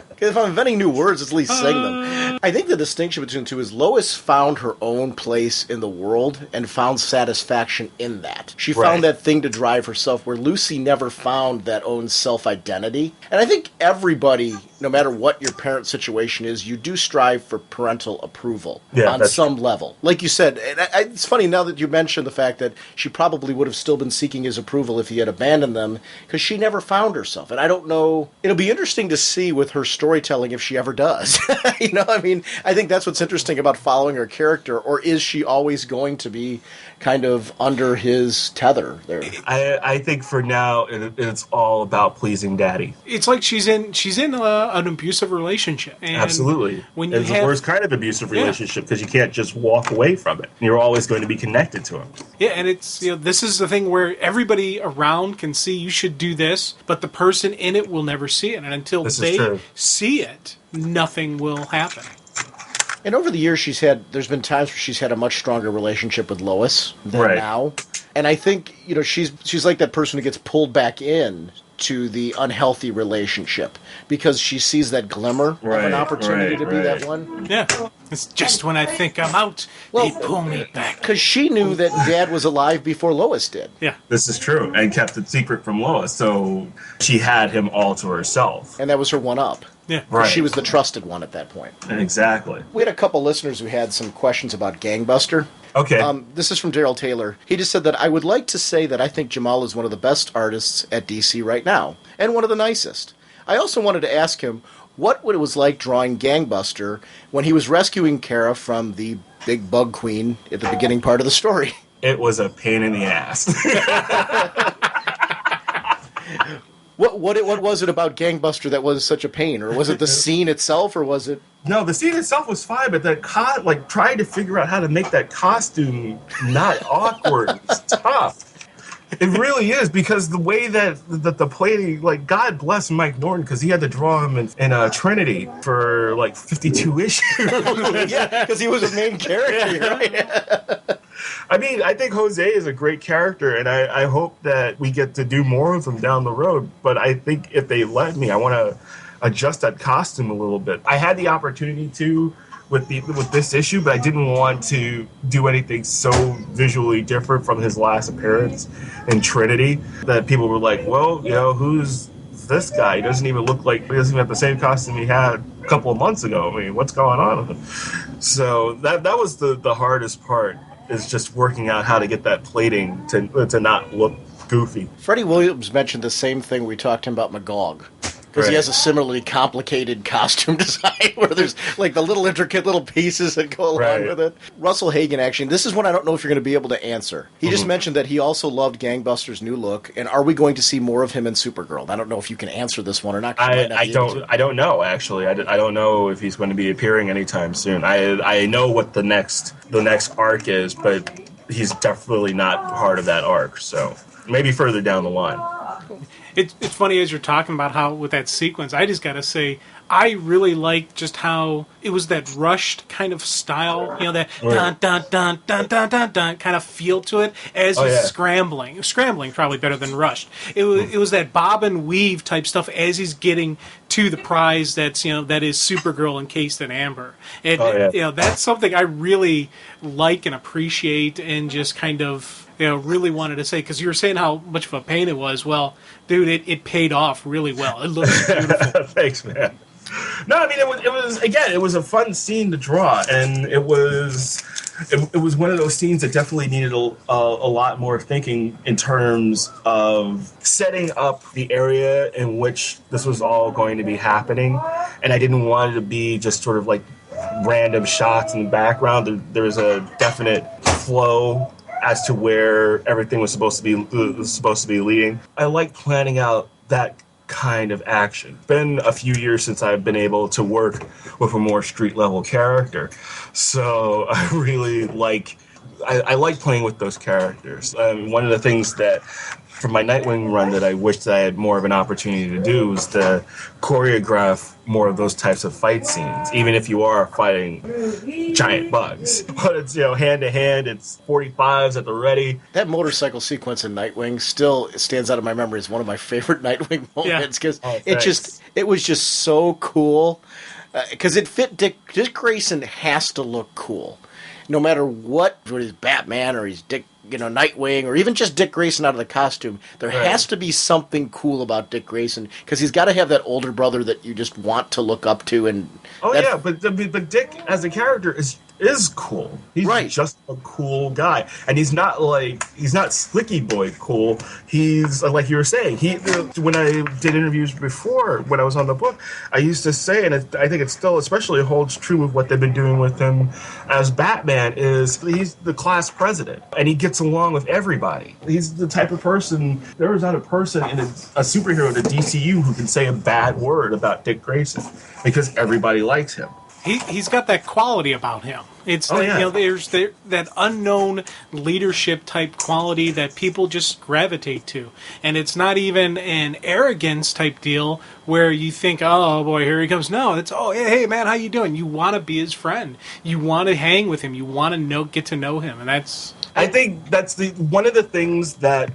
A: Because if I'm inventing new words, at least sing them. I think the distinction between the two is Lois found her own place in the world and found satisfaction in that. She found that thing to drive herself, where Lucy never found that own self-identity. And I think everybody, no matter what your parent situation is, you do strive for parental approval on some level. Like you said, and it's funny now that you mentioned the fact that she probably would have still been seeking his approval if he had abandoned them, because she never found herself. And I don't know, it'll be interesting to see with her storytelling if she ever does. I think that's what's interesting about following her character, or is she always going to be kind of under his tether there?
D: I think for now it's all about pleasing daddy.
B: It's like she's in an abusive relationship. And
D: absolutely.
B: When you
D: it's the worst kind of abusive relationship, because you can't just walk away from it. You're always going to be connected to him.
B: Yeah, and it's this is the thing where everybody around can see you should do this, but the person in it will never see it, and until they see it, nothing will happen.
A: And over the years, there's been times where she's had a much stronger relationship with Lois than now. And I think, she's like that person who gets pulled back in to the unhealthy relationship because she sees that glimmer of an opportunity to be that one.
B: Yeah. It's just when I think I'm out, they pull me back.
A: Because she knew that Dad was alive before Lois did.
B: Yeah.
D: This is true, and kept it secret from Lois, so she had him all to herself.
A: And that was her one-up.
B: Yeah.
A: Right. She was the trusted one at that point.
D: Exactly.
A: We had a couple listeners who had some questions about Gangbuster.
D: Okay.
A: This is from Daryl Taylor. He just said that I would like to say that I think Jamal is one of the best artists at DC right now, and one of the nicest. I also wanted to ask him what it was like drawing Gangbuster when he was rescuing Kara from the big bug queen at the beginning part of the story.
D: It was a pain in the ass.
A: What was it about Gangbuster that was such a pain? Or was it the scene itself, or was it...
D: No, the scene itself was fine, but trying to figure out how to make that costume not awkward is tough. It really is, because the way that the plating, God bless Mike Norton, because he had to draw him in Trinity for 52 issues.
A: Yeah, because he was a main character, right?
D: I think Jose is a great character, and I hope that we get to do more of them down the road. But I think if they let me, I want to adjust that costume a little bit. I had the opportunity to with this issue, but I didn't want to do anything so visually different from his last appearance in Trinity that people were like, well, who's this guy? He doesn't even have the same costume he had a couple of months ago. I mean, what's going on with him? So that was the hardest part, is just working out how to get that plating to not look goofy.
A: Freddie Williams mentioned the same thing we talked to him about Magog. Because he has a similarly complicated costume design where there's the little intricate little pieces that go along with it. Russell Hagen, actually, this is one I don't know if you're going to be able to answer. He just mentioned that he also loved Gangbuster's new look, and are we going to see more of him in Supergirl? I don't know if you can answer this one or not.
D: I don't know, actually. I don't know if he's going to be appearing anytime soon. I know what the next arc is, but he's definitely not part of that arc, so maybe further down the line.
B: It's funny as you're talking about how with that sequence, I just got to say, I really liked just how it was that rushed kind of style, that dun dun dun dun dun dun dun kind of feel to it as he's scrambling. Scrambling probably better than rushed. It was that bob and weave type stuff as he's getting to the prize that is Supergirl encased in amber. And that's something I really like and appreciate, and just kind of really wanted to say, because you were saying how much of a pain it was. Well, dude, it paid off really well. It looks beautiful.
D: Thanks, man. No, I mean it was a fun scene to draw, and it was one of those scenes that definitely needed a lot more thinking in terms of setting up the area in which this was all going to be happening, and I didn't want it to be just sort of like random shots in the background. There was a definite flow as to where everything was supposed to be leading. I like planning out that kind of action. It's been a few years since I've been able to work with a more street level character, so I really like playing with those characters. One of the things that from my Nightwing run that I wish that I had more of an opportunity to do was to choreograph more of those types of fight scenes, even if you are fighting giant bugs. But it's, hand to hand, it's 45s at the ready.
A: That motorcycle sequence in Nightwing still stands out in my memory as one of my favorite Nightwing moments, because it was just so cool. Because it fit Dick Grayson has to look cool. No matter what, whether he's Batman or he's Nightwing, or even just Dick Grayson out of the costume, there has to be something cool about Dick Grayson, because he's got to have that older brother that you just want to look up to. And
D: but Dick as a character is cool. He's just a cool guy, and he's not Slicky Boy cool. He's like you were saying. When I did interviews before, when I was on the book, I used to say, and I think it still especially holds true with what they've been doing with him as Batman, is he's the class president, and he gets along with everybody. He's the type of person. There is not a person in a superhero in the DCU who can say a bad word about Dick Grayson, because everybody likes him.
B: He's got that quality about him. It's there's that unknown leadership type quality that people just gravitate to, and it's not even an arrogance type deal where you think, oh boy, here he comes. No, it's hey man, how you doing? You want to be his friend. You want to hang with him. You want to get to know him, and that's.
D: I think that's one of the things that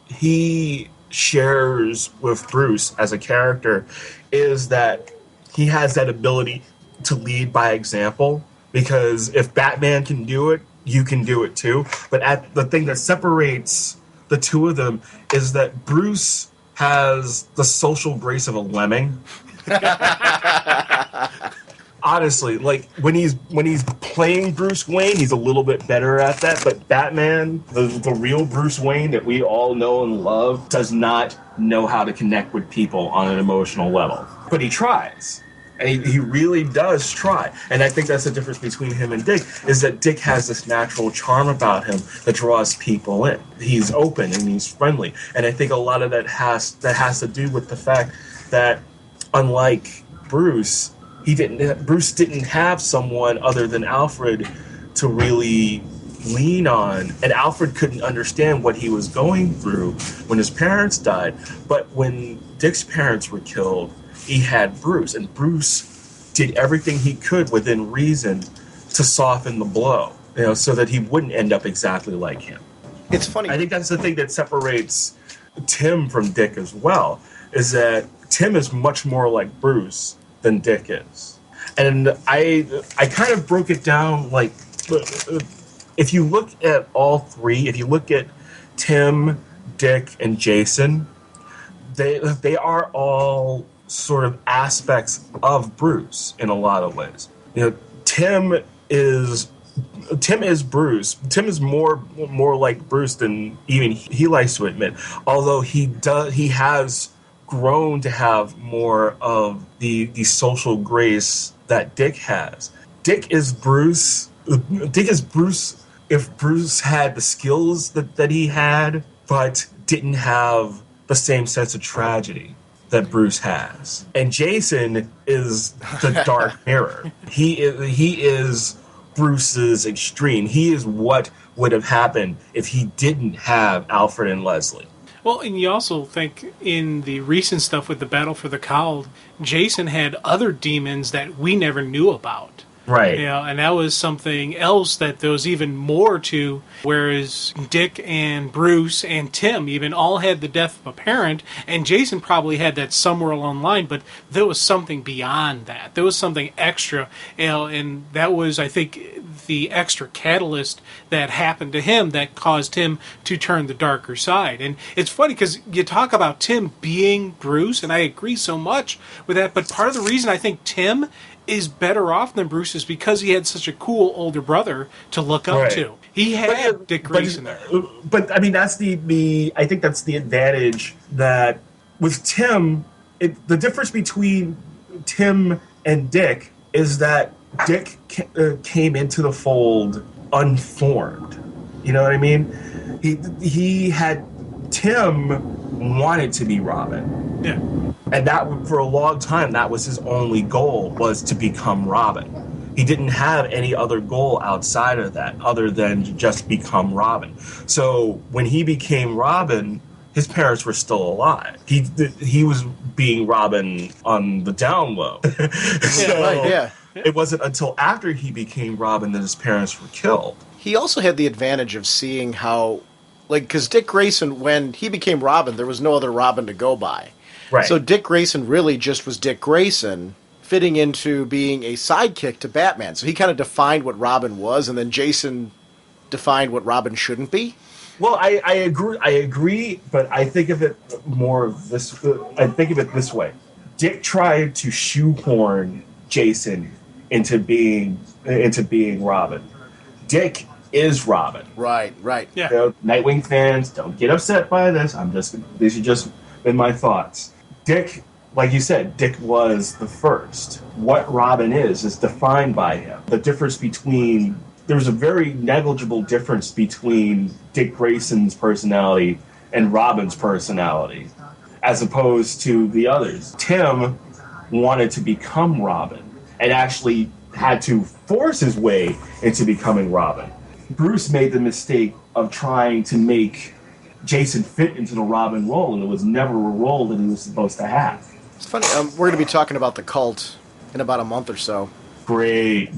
D: he shares with Bruce as a character is that he has that ability to lead by example, because if Batman can do it, you can do it too. But the thing that separates the two of them is that Bruce has the social grace of a lemming. Honestly, like when he's playing Bruce Wayne, he's a little bit better at that. But Batman, the real Bruce Wayne that we all know and love, does not know how to connect with people on an emotional level. But he tries. And he really does try. And I think that's the difference between him and Dick, is that Dick has this natural charm about him that draws people in. He's open and he's friendly. And I think a lot of that has to do with the fact that, unlike Bruce, Bruce didn't have someone other than Alfred to really lean on. And Alfred couldn't understand what he was going through when his parents died. But when Dick's parents were killed, he had Bruce, and Bruce did everything he could within reason to soften the blow, so that he wouldn't end up exactly like him.
A: It's funny.
D: I think that's the thing that separates Tim from Dick as well, is that Tim is much more like Bruce than Dick is. And I kind of broke it down like, if you look at all three, if you look at Tim, Dick, and Jason, they are all sort of aspects of Bruce in a lot of ways. Tim is Bruce. Tim is more like Bruce than even he likes to admit. Although he has grown to have more of the social grace that Dick has. Dick is Bruce if Bruce had the skills that he had, but didn't have the same sense of tragedy that Bruce has. And Jason is the dark mirror. He is Bruce's extreme. He is what would have happened if he didn't have Alfred and Leslie.
B: Well, and you also think in the recent stuff with the Battle for the Cowl, Jason had other demons that we never knew about.
D: Right.
B: And that was something else that there was even more to, whereas Dick and Bruce and Tim even all had the death of a parent, and Jason probably had that somewhere along the line, but there was something beyond that. There was something extra, and that was, I think, the extra catalyst that happened to him that caused him to turn the darker side. And it's funny because you talk about Tim being Bruce, and I agree so much with that, but part of the reason I think Tim is better off than Bruce is because he had such a cool older brother to look up to. He had Dick Grayson there.
D: But I mean, that's I think that's the advantage that with Tim, the difference between Tim and Dick is that Dick came into the fold unformed. You know what I mean? Tim wanted to be Robin.
B: Yeah.
D: And that, for a long time, that was his only goal, was to become Robin. He didn't have any other goal outside of that, other than to just become Robin. So when he became Robin, his parents were still alive. He was being Robin on the down low. It wasn't until after he became Robin that his parents were killed.
A: He also had the advantage of seeing how, because Dick Grayson, when he became Robin, there was no other Robin to go by.
D: Right.
A: So Dick Grayson really just was Dick Grayson, fitting into being a sidekick to Batman. So he kind of defined what Robin was, and then Jason defined what Robin shouldn't be.
D: Well, I agree, but I think of it this way. Dick tried to shoehorn Jason into being Robin. Dick is Robin.
A: Right.
B: Yeah.
D: Nightwing fans, don't get upset by this. These are just been my thoughts. Dick, like you said, Dick was the first. What Robin is defined by him. The difference between... There's a very negligible difference between Dick Grayson's personality and Robin's personality, as opposed to the others. Tim wanted to become Robin and actually had to force his way into becoming Robin. Bruce made the mistake of trying to make Jason fit into the Robin role, and it was never a role that he was supposed to have.
A: It's funny, we're going to be talking about The Cult in about a month or so.
D: Great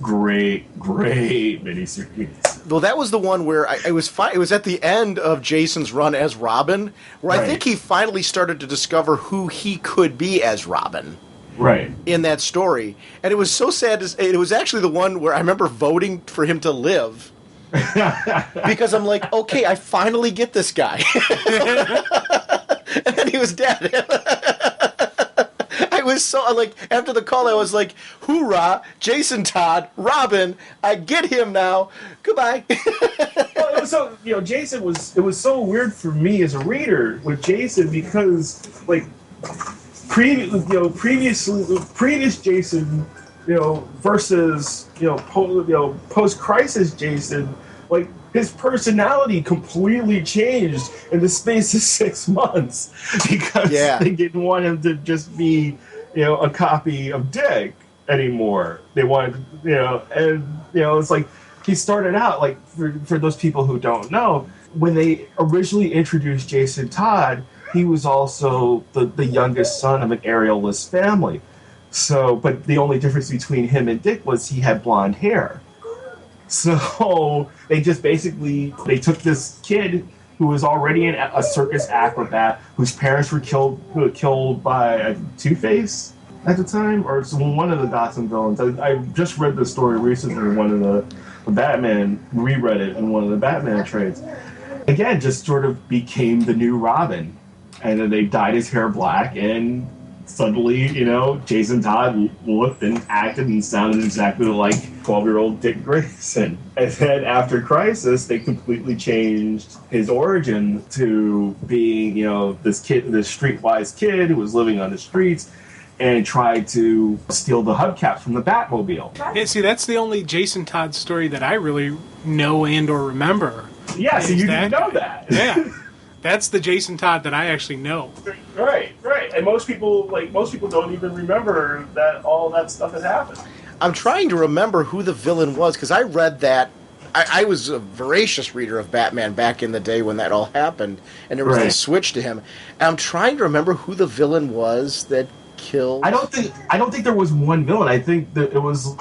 D: miniseries.
A: Well, that was the one where it was at the end of Jason's run as Robin, where I think he finally started to discover who he could be as Robin.
D: Right.
A: In that story. And it was so sad. It was actually the one where I remember voting for him to live. Because I'm like, okay, I finally get this guy. And then he was dead. I was so, after the call, I was like, hoorah, Jason Todd, Robin, I get him now. Goodbye.
D: Well, it was so, Jason it was so weird for me as a reader with Jason because, previous Jason, versus, post-crisis Jason, his personality completely changed in the space of 6 months because they didn't want him to just be, a copy of Dick anymore. They wanted, it's like he started out, for those people who don't know, when they originally introduced Jason Todd, he was also the youngest son of an aerialist family. So, but the only difference between him and Dick was he had blonde hair. So they just basically, they took this kid who was already a circus acrobat, whose parents were killed by Two-Face at the time, or one of the Gotham villains. I just read the story recently. One of the Batman reread it in one of the Batman trades. Again, just sort of became the new Robin, and then they dyed his hair black, and suddenly, Jason Todd looked and acted and sounded exactly like 12-year-old Dick Grayson. And then after Crisis, they completely changed his origin to being, this streetwise kid who was living on the streets and tried to steal the hubcaps from the Batmobile.
B: Yeah, see, that's the only Jason Todd story that I really know and or remember.
D: Yeah, so you didn't know that.
B: Yeah. That's the Jason Todd that I actually know.
D: Right. And most people don't even remember that all that stuff had happened.
A: I'm trying to remember who the villain was, because I read that. I was a voracious reader of Batman back in the day when that all happened, and there was a switch to him. And I'm trying to remember who the villain was that killed?
D: I don't think there was one villain. I think that it was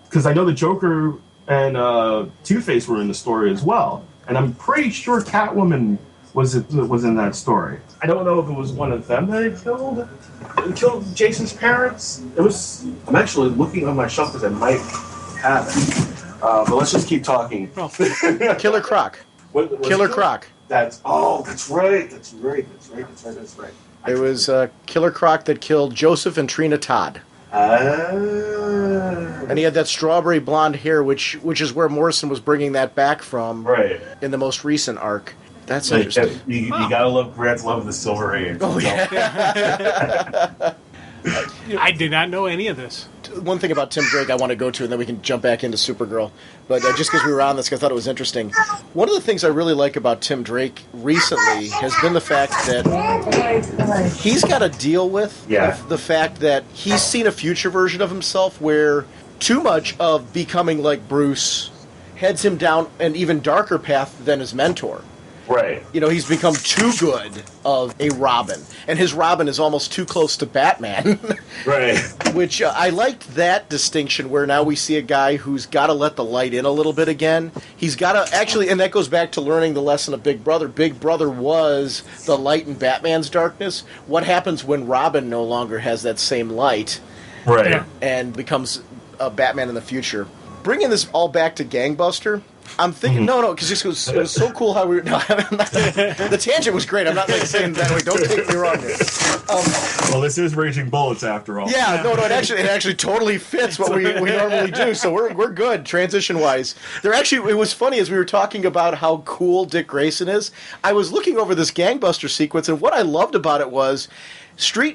D: because I know the Joker and Two-Face were in the story as well, and I'm pretty sure Catwoman was in that story. I don't know if it was one of them that it killed Jason's parents. It was. I'm actually looking on my shelf because I might have it. But let's just keep talking.
A: Killer Croc. Killer Croc.
D: That's right.
A: It was Killer Croc that killed Joseph and Trina Todd. And he had that strawberry blonde hair, which is where Morrison was bringing that back from in the most recent arc. That's interesting.
D: You gotta love Grant's love of the Silver Age.
A: Oh, yeah.
B: I did not know any of this.
A: One thing about Tim Drake I want to go to, and then we can jump back into Supergirl. But just because we were on this, I thought it was interesting. One of the things I really like about Tim Drake recently has been the fact that he's got to deal with the fact that he's seen a future version of himself where too much of becoming like Bruce heads him down an even darker path than his mentor.
D: Right.
A: You know, he's become too good of a Robin. And his Robin is almost too close to Batman.
D: Right.
A: Which I liked that distinction where now we see a guy who's got to let the light in a little bit again. He's got to actually, and that goes back to learning the lesson of Big Brother. Big Brother was the light in Batman's darkness. What happens when Robin no longer has that same light?
D: Right.
A: And becomes a Batman in the future. Bringing this all back to Gangbuster, I'm thinking, because it was so cool how we were... No, the tangent was great. I'm not saying that way. Don't take me wrong here.
D: Well, this is Raging Bullets after all.
A: Yeah, no, it actually totally fits what we normally do, so we're good, transition-wise. It was funny, as we were talking about how cool Dick Grayson is, I was looking over this Gangbuster sequence, and what I loved about it was...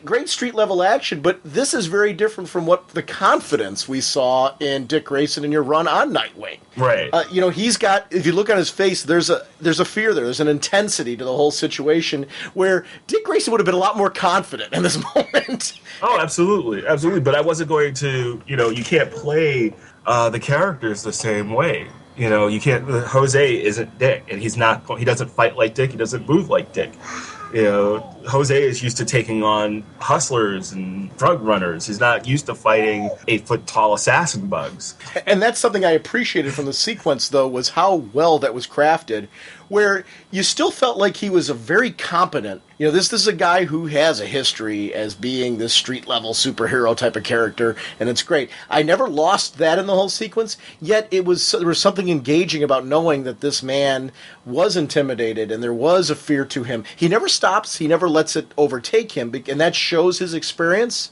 A: great street-level action, but this is very different from what the confidence we saw in Dick Grayson in your run on Nightwing.
D: Right.
A: He's got, if you look on his face, there's a fear there. There's an intensity to the whole situation where Dick Grayson would have been a lot more confident in this moment.
D: Oh, absolutely. Absolutely. But I wasn't going to, you can't play the characters the same way. You can't, Jose isn't Dick, and he doesn't fight like Dick, he doesn't move like Dick. Jose is used to taking on hustlers and drug runners. He's not used to fighting 8-foot-tall assassin bugs.
A: And that's something I appreciated from the sequence, though, was how well that was crafted, where you still felt like he was a very competent... this is a guy who has a history as being this street-level superhero type of character, and it's great. I never lost that in the whole sequence, yet there was something engaging about knowing that this man was intimidated, and there was a fear to him. He never stops, he never lets it overtake him, and that shows his experience.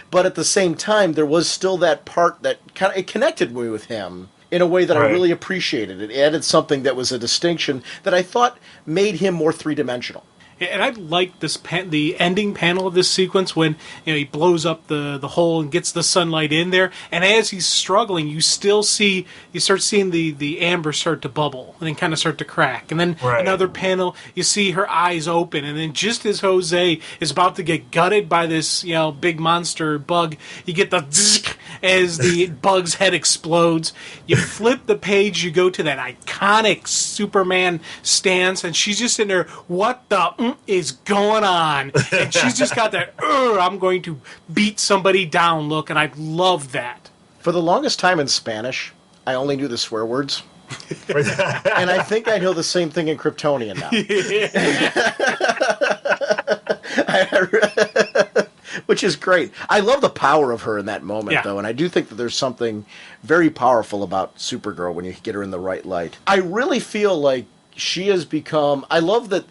A: But at the same time, there was still that part that it connected me with him in a way that I really appreciated. It added something that was a distinction that I thought made him more three-dimensional.
B: And I like the ending panel of this sequence when he blows up the hole and gets the sunlight in there. And as he's struggling, you start seeing the amber start to bubble and then kind of start to crack. And then another panel, you see her eyes open. And then just as Jose is about to get gutted by this big monster bug, you get the zzz as the bug's head explodes. You flip the page, you go to that iconic Superman stance, and she's just in there, what the is going on? And she's just got that, I'm going to beat somebody down look, and I love that.
A: For the longest time in Spanish, I only knew the swear words. And I think I know the same thing in Kryptonian now. Which is great. I love the power of her in that moment, though, and I do think that there's something very powerful about Supergirl when you get her in the right light. I really feel like she has become... I love that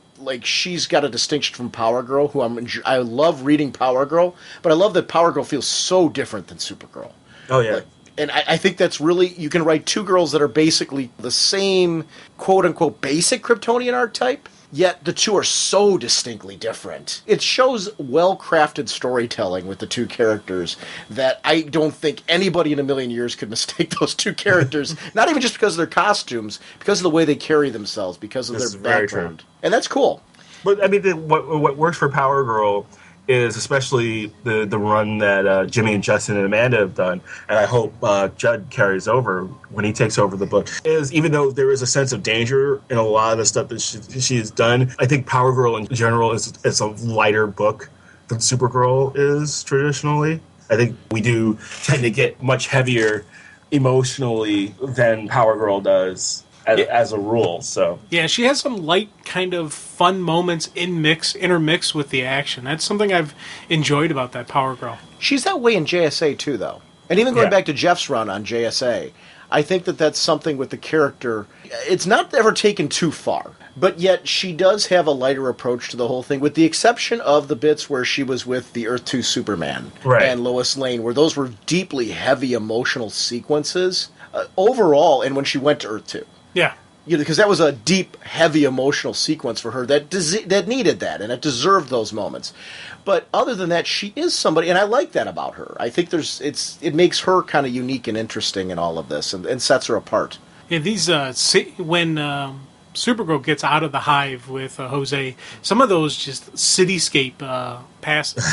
A: she's got a distinction from Power Girl, who I love reading Power Girl, but I love that Power Girl feels so different than Supergirl.
D: Oh, yeah.
A: And I think that's really... You can write two girls that are basically the same, quote-unquote, basic Kryptonian archetype, yet the two are so distinctly different. It shows well-crafted storytelling with the two characters that I don't think anybody in a million years could mistake those two characters, not even just because of their costumes, because of the way they carry themselves, because of their background. And that's cool.
D: But, I mean, what works for Power Girl is especially the run that Jimmy and Justin and Amanda have done, and I hope Judd carries over when he takes over the book, is even though there is a sense of danger in a lot of the stuff that she has done, I think Power Girl in general is a lighter book than Supergirl is traditionally. I think we do tend to get much heavier emotionally than Power Girl does as a rule. So
B: yeah, she has some light kind of fun moments intermixed with the action. That's something I've enjoyed about that Power Girl.
A: She's that way in JSA too, though. And even going back to Jeff's run on JSA, I think that that's something with the character. It's not ever taken too far, but yet she does have a lighter approach to the whole thing, with the exception of the bits where she was with the Earth 2 Superman and Lois Lane, where those were deeply heavy emotional sequences overall, and when she went to Earth 2.
B: Yeah.
A: Because that was a deep, heavy emotional sequence for her that needed that, and it deserved those moments. But other than that, she is somebody, and I like that about her. I think it makes her kind of unique and interesting in all of this, and sets her apart.
B: Yeah, these when Supergirl gets out of the hive with Jose, some of those just cityscape passes.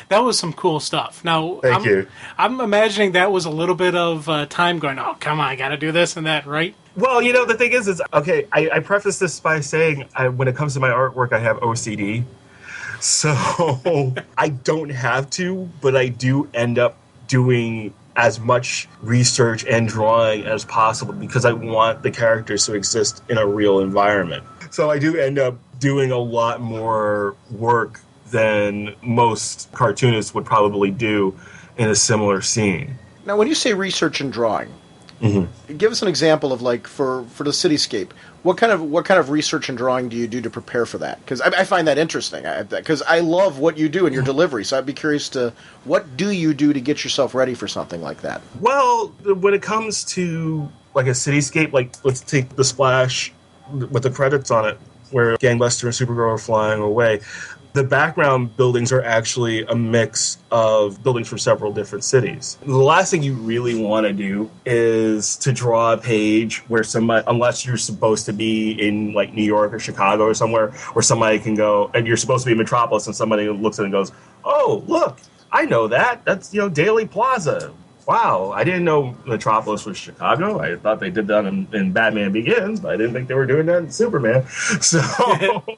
B: That was some cool stuff. Now,
D: Thank you.
B: I'm imagining that was a little bit of time going, oh, come on, I got to do this and that, right?
D: Well, the thing is okay, I preface this by saying when it comes to my artwork, I have OCD. So I don't have to, but I do end up doing as much research and drawing as possible because I want the characters to exist in a real environment. So I do end up doing a lot more work than most cartoonists would probably do in a similar scene.
A: Now, when you say research and drawing, give us an example of, like, for the cityscape. What kind of research and drawing do you do to prepare for that? Because I find that interesting. Because I love what you do in your delivery, so I'd be curious to what do you do to get yourself ready for something like that?
D: Well, when it comes to like a cityscape, like let's take the splash with the credits on it, where Gangbuster and Supergirl are flying away. The background buildings are actually a mix of buildings from several different cities. The last thing you really want to do is to draw a page where somebody, unless you're supposed to be in like New York or Chicago or somewhere, where somebody can go, and you're supposed to be in Metropolis, and somebody looks at it and goes, "Oh, look, I know that. That's Daily Plaza. Wow, I didn't know Metropolis was Chicago. I thought they did that in Batman Begins, but I didn't think they were doing that in Superman." So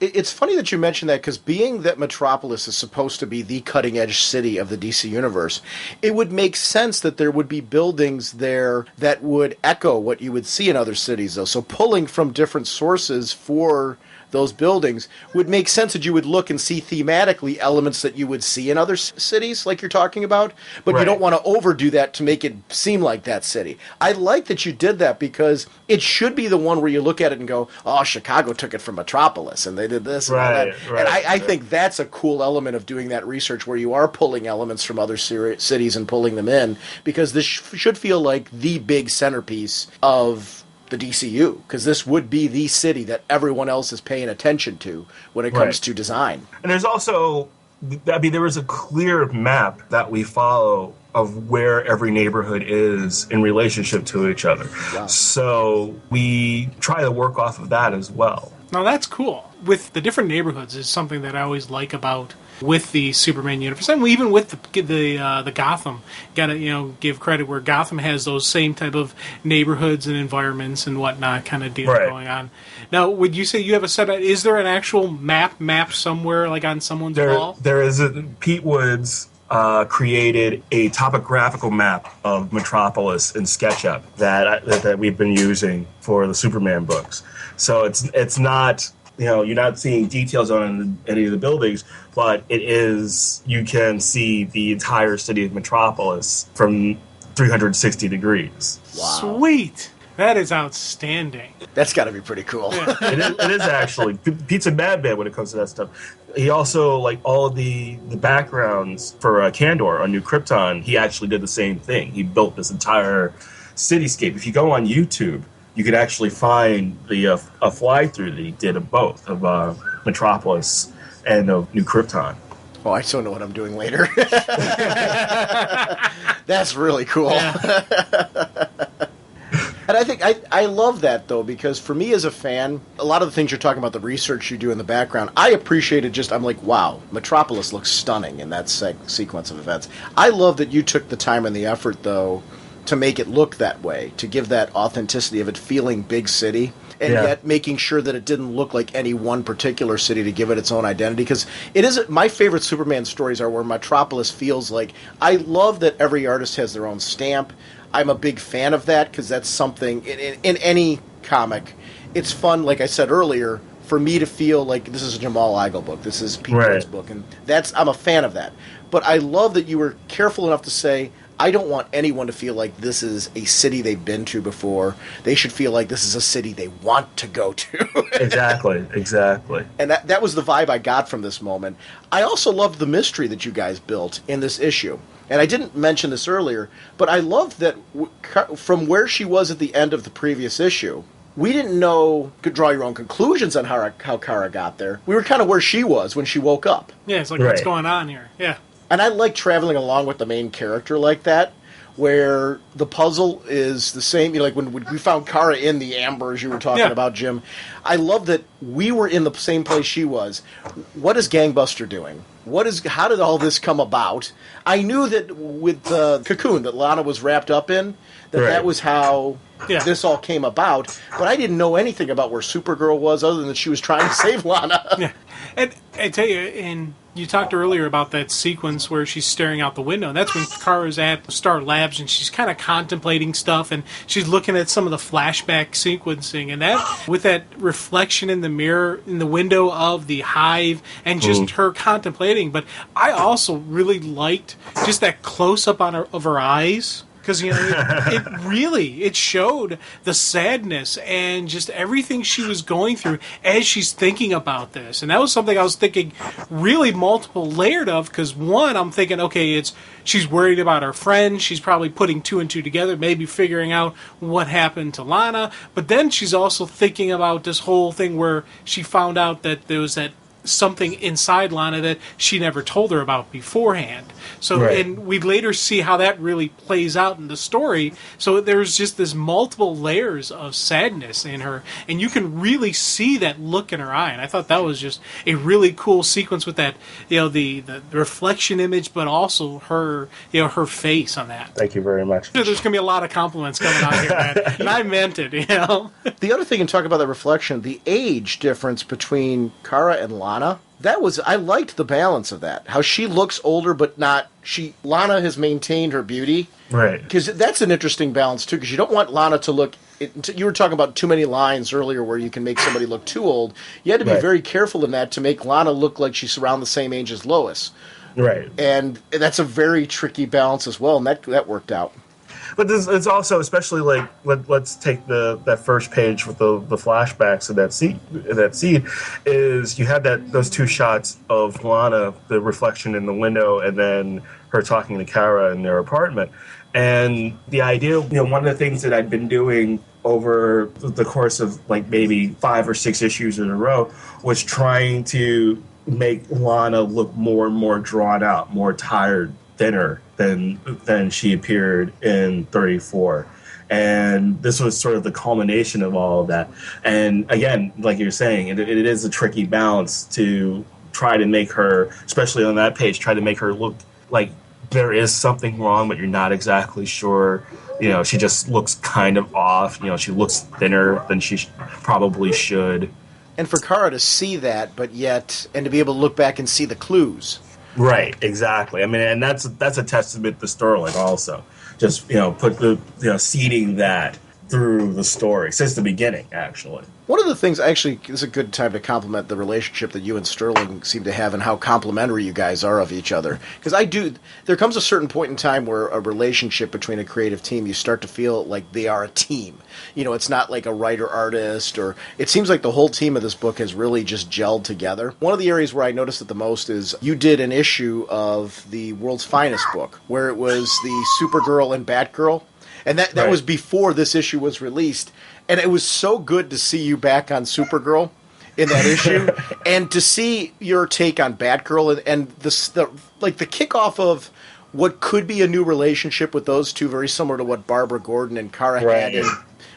A: it's funny that you mentioned that, because being that Metropolis is supposed to be the cutting-edge city of the DC Universe, it would make sense that there would be buildings there that would echo what you would see in other cities, though. So pulling from different sources for those buildings would make sense that you would look and see thematically elements that you would see in other cities, like you're talking about, but you don't want to overdo that to make it seem like that city. I like that you did that, because it should be the one where you look at it and go, oh, Chicago took it from Metropolis, and they did this and all that. And I think that's a cool element of doing that research, where you are pulling elements from other cities and pulling them in, because this should feel like the big centerpiece of the DCU, because this would be the city that everyone else is paying attention to when it comes to design.
D: And there's also, there is a clear map that we follow of where every neighborhood is in relationship to each other. Wow. So we try to work off of that as well.
B: Now that's cool. With the different neighborhoods is something that I always like about with the Superman universe, and even with the Gotham. Gotta give credit where Gotham has those same type of neighborhoods and environments and whatnot kind of deal going on. Now, would you say you have a set? Is there an actual map somewhere, like on someone's wall?
D: There is. Pete Woods created a topographical map of Metropolis in SketchUp that we've been using for the Superman books. So it's not, you're not seeing details on any of the buildings, but it is, you can see the entire city of Metropolis from 360 degrees.
B: Wow. Sweet. That is outstanding.
A: That's got to be pretty cool.
B: Yeah.
D: It is actually. Pete's a madman when it comes to that stuff. He also, like, all of the backgrounds for Kandor on New Krypton, he actually did the same thing. He built this entire cityscape. If you go on YouTube, you could actually find a fly-through that he did of both, of Metropolis and of New Krypton.
A: Oh, I don't know what I'm doing later. That's really cool. Yeah. And I think I love that, though, because for me as a fan, a lot of the things you're talking about, the research you do in the background, I appreciate it. I'm like, wow, Metropolis looks stunning in that sequence of events. I love that you took the time and the effort, though, to make it look that way, to give that authenticity of it feeling big city. and yet making sure that it didn't look like any one particular city to give it its own identity. Because it isn't, my favorite Superman stories are where Metropolis feels like, I love that every artist has their own stamp. I'm a big fan of that because that's something in any comic. It's fun, like I said earlier, for me to feel like this is a Jamal Igle book, this is Pete Rose's book, and I'm a fan of that. But I love that you were careful enough to say, I don't want anyone to feel like this is a city they've been to before. They should feel like this is a city they want to go to.
D: Exactly.
A: And that was the vibe I got from this moment. I also loved the mystery that you guys built in this issue. And I didn't mention this earlier, but I loved that from where she was at the end of the previous issue, we didn't know, could draw your own conclusions on how Kara got there. We were kind of where she was when she woke up.
B: Yeah, it's like, what's going on here? Yeah.
A: And I like traveling along with the main character like that, where the puzzle is the same. You know, like when we found Kara in the amber, as you were talking about, Jim. I love that we were in the same place she was. What is Gangbuster doing? How did all this come about? I knew that with the cocoon that Lana was wrapped up in, that was how this all came about. But I didn't know anything about where Supergirl was, other than that she was trying to save Lana.
B: Yeah, and I tell you, and you talked earlier about that sequence where she's staring out the window, and that's when Kara's at Star Labs, and she's kind of contemplating stuff, and she's looking at some of the flashback sequencing, and that with that reflection in the mirror in the window of the hive, and just her contemplating. But I also really liked just that close up of her eyes. Because, you know, it showed the sadness and just everything she was going through as she's thinking about this. And that was something I was thinking really multiple layered of. Because, one, I'm thinking, okay, she's worried about her friend. She's probably putting two and two together, maybe figuring out what happened to Lana. But then she's also thinking about this whole thing where she found out that there was that something inside Lana that she never told her about beforehand. So, and we later see how that really plays out in the story. So there's just this multiple layers of sadness in her, and you can really see that look in her eye. And I thought that was just a really cool sequence with that, you know, the reflection image, but also her, you know, her face on that.
D: Thank you very much.
B: There's going to be a lot of compliments coming out here, man. And I meant it, you know.
A: The other thing, in talking about the reflection, the age difference between Kara and Lana, I liked the balance of that. How she looks older, but not, Lana has maintained her beauty.
D: Right.
A: Because that's an interesting balance, too, because you don't want Lana to look, you were talking about too many lines earlier where you can make somebody look too old. You had to be very careful in that to make Lana look like she's around the same age as Lois.
D: Right.
A: And that's a very tricky balance as well, and that worked out.
D: But it's also, especially like, let's take that first page with the flashbacks of that scene, is you had those two shots of Lana, the reflection in the window, and then her talking to Kara in their apartment. And the idea, you know, one of the things that I'd been doing over the course of like maybe 5 or 6 issues in a row was trying to make Lana look more and more drawn out, more tired, thinner than she appeared in 34. And this was sort of the culmination of all of that. And again, like you're saying, it is a tricky balance to try to make her, especially on that page, try to make her look like there is something wrong, but you're not exactly sure. You know, she just looks kind of off. You know, she looks thinner than she probably should.
A: And for Kara to see that, and to be able to look back and see the clues.
D: Right, exactly. I mean, and that's a testament to Sterling also. Just, you know, seeding that through the story since the beginning, actually.
A: One of the things, actually, this is a good time to compliment the relationship that you and Sterling seem to have and how complimentary you guys are of each other. Because there comes a certain point in time where a relationship between a creative team, you start to feel like they are a team. You know, it's not like a writer-artist, or it seems like the whole team of this book has really just gelled together. One of the areas where I noticed it the most is you did an issue of the World's Finest book, where it was the Supergirl and Batgirl. And that was before this issue was released. And it was so good to see you back on Supergirl in that issue, and to see your take on Batgirl and the kickoff of what could be a new relationship with those two, very similar to what Barbara Gordon and Kara had in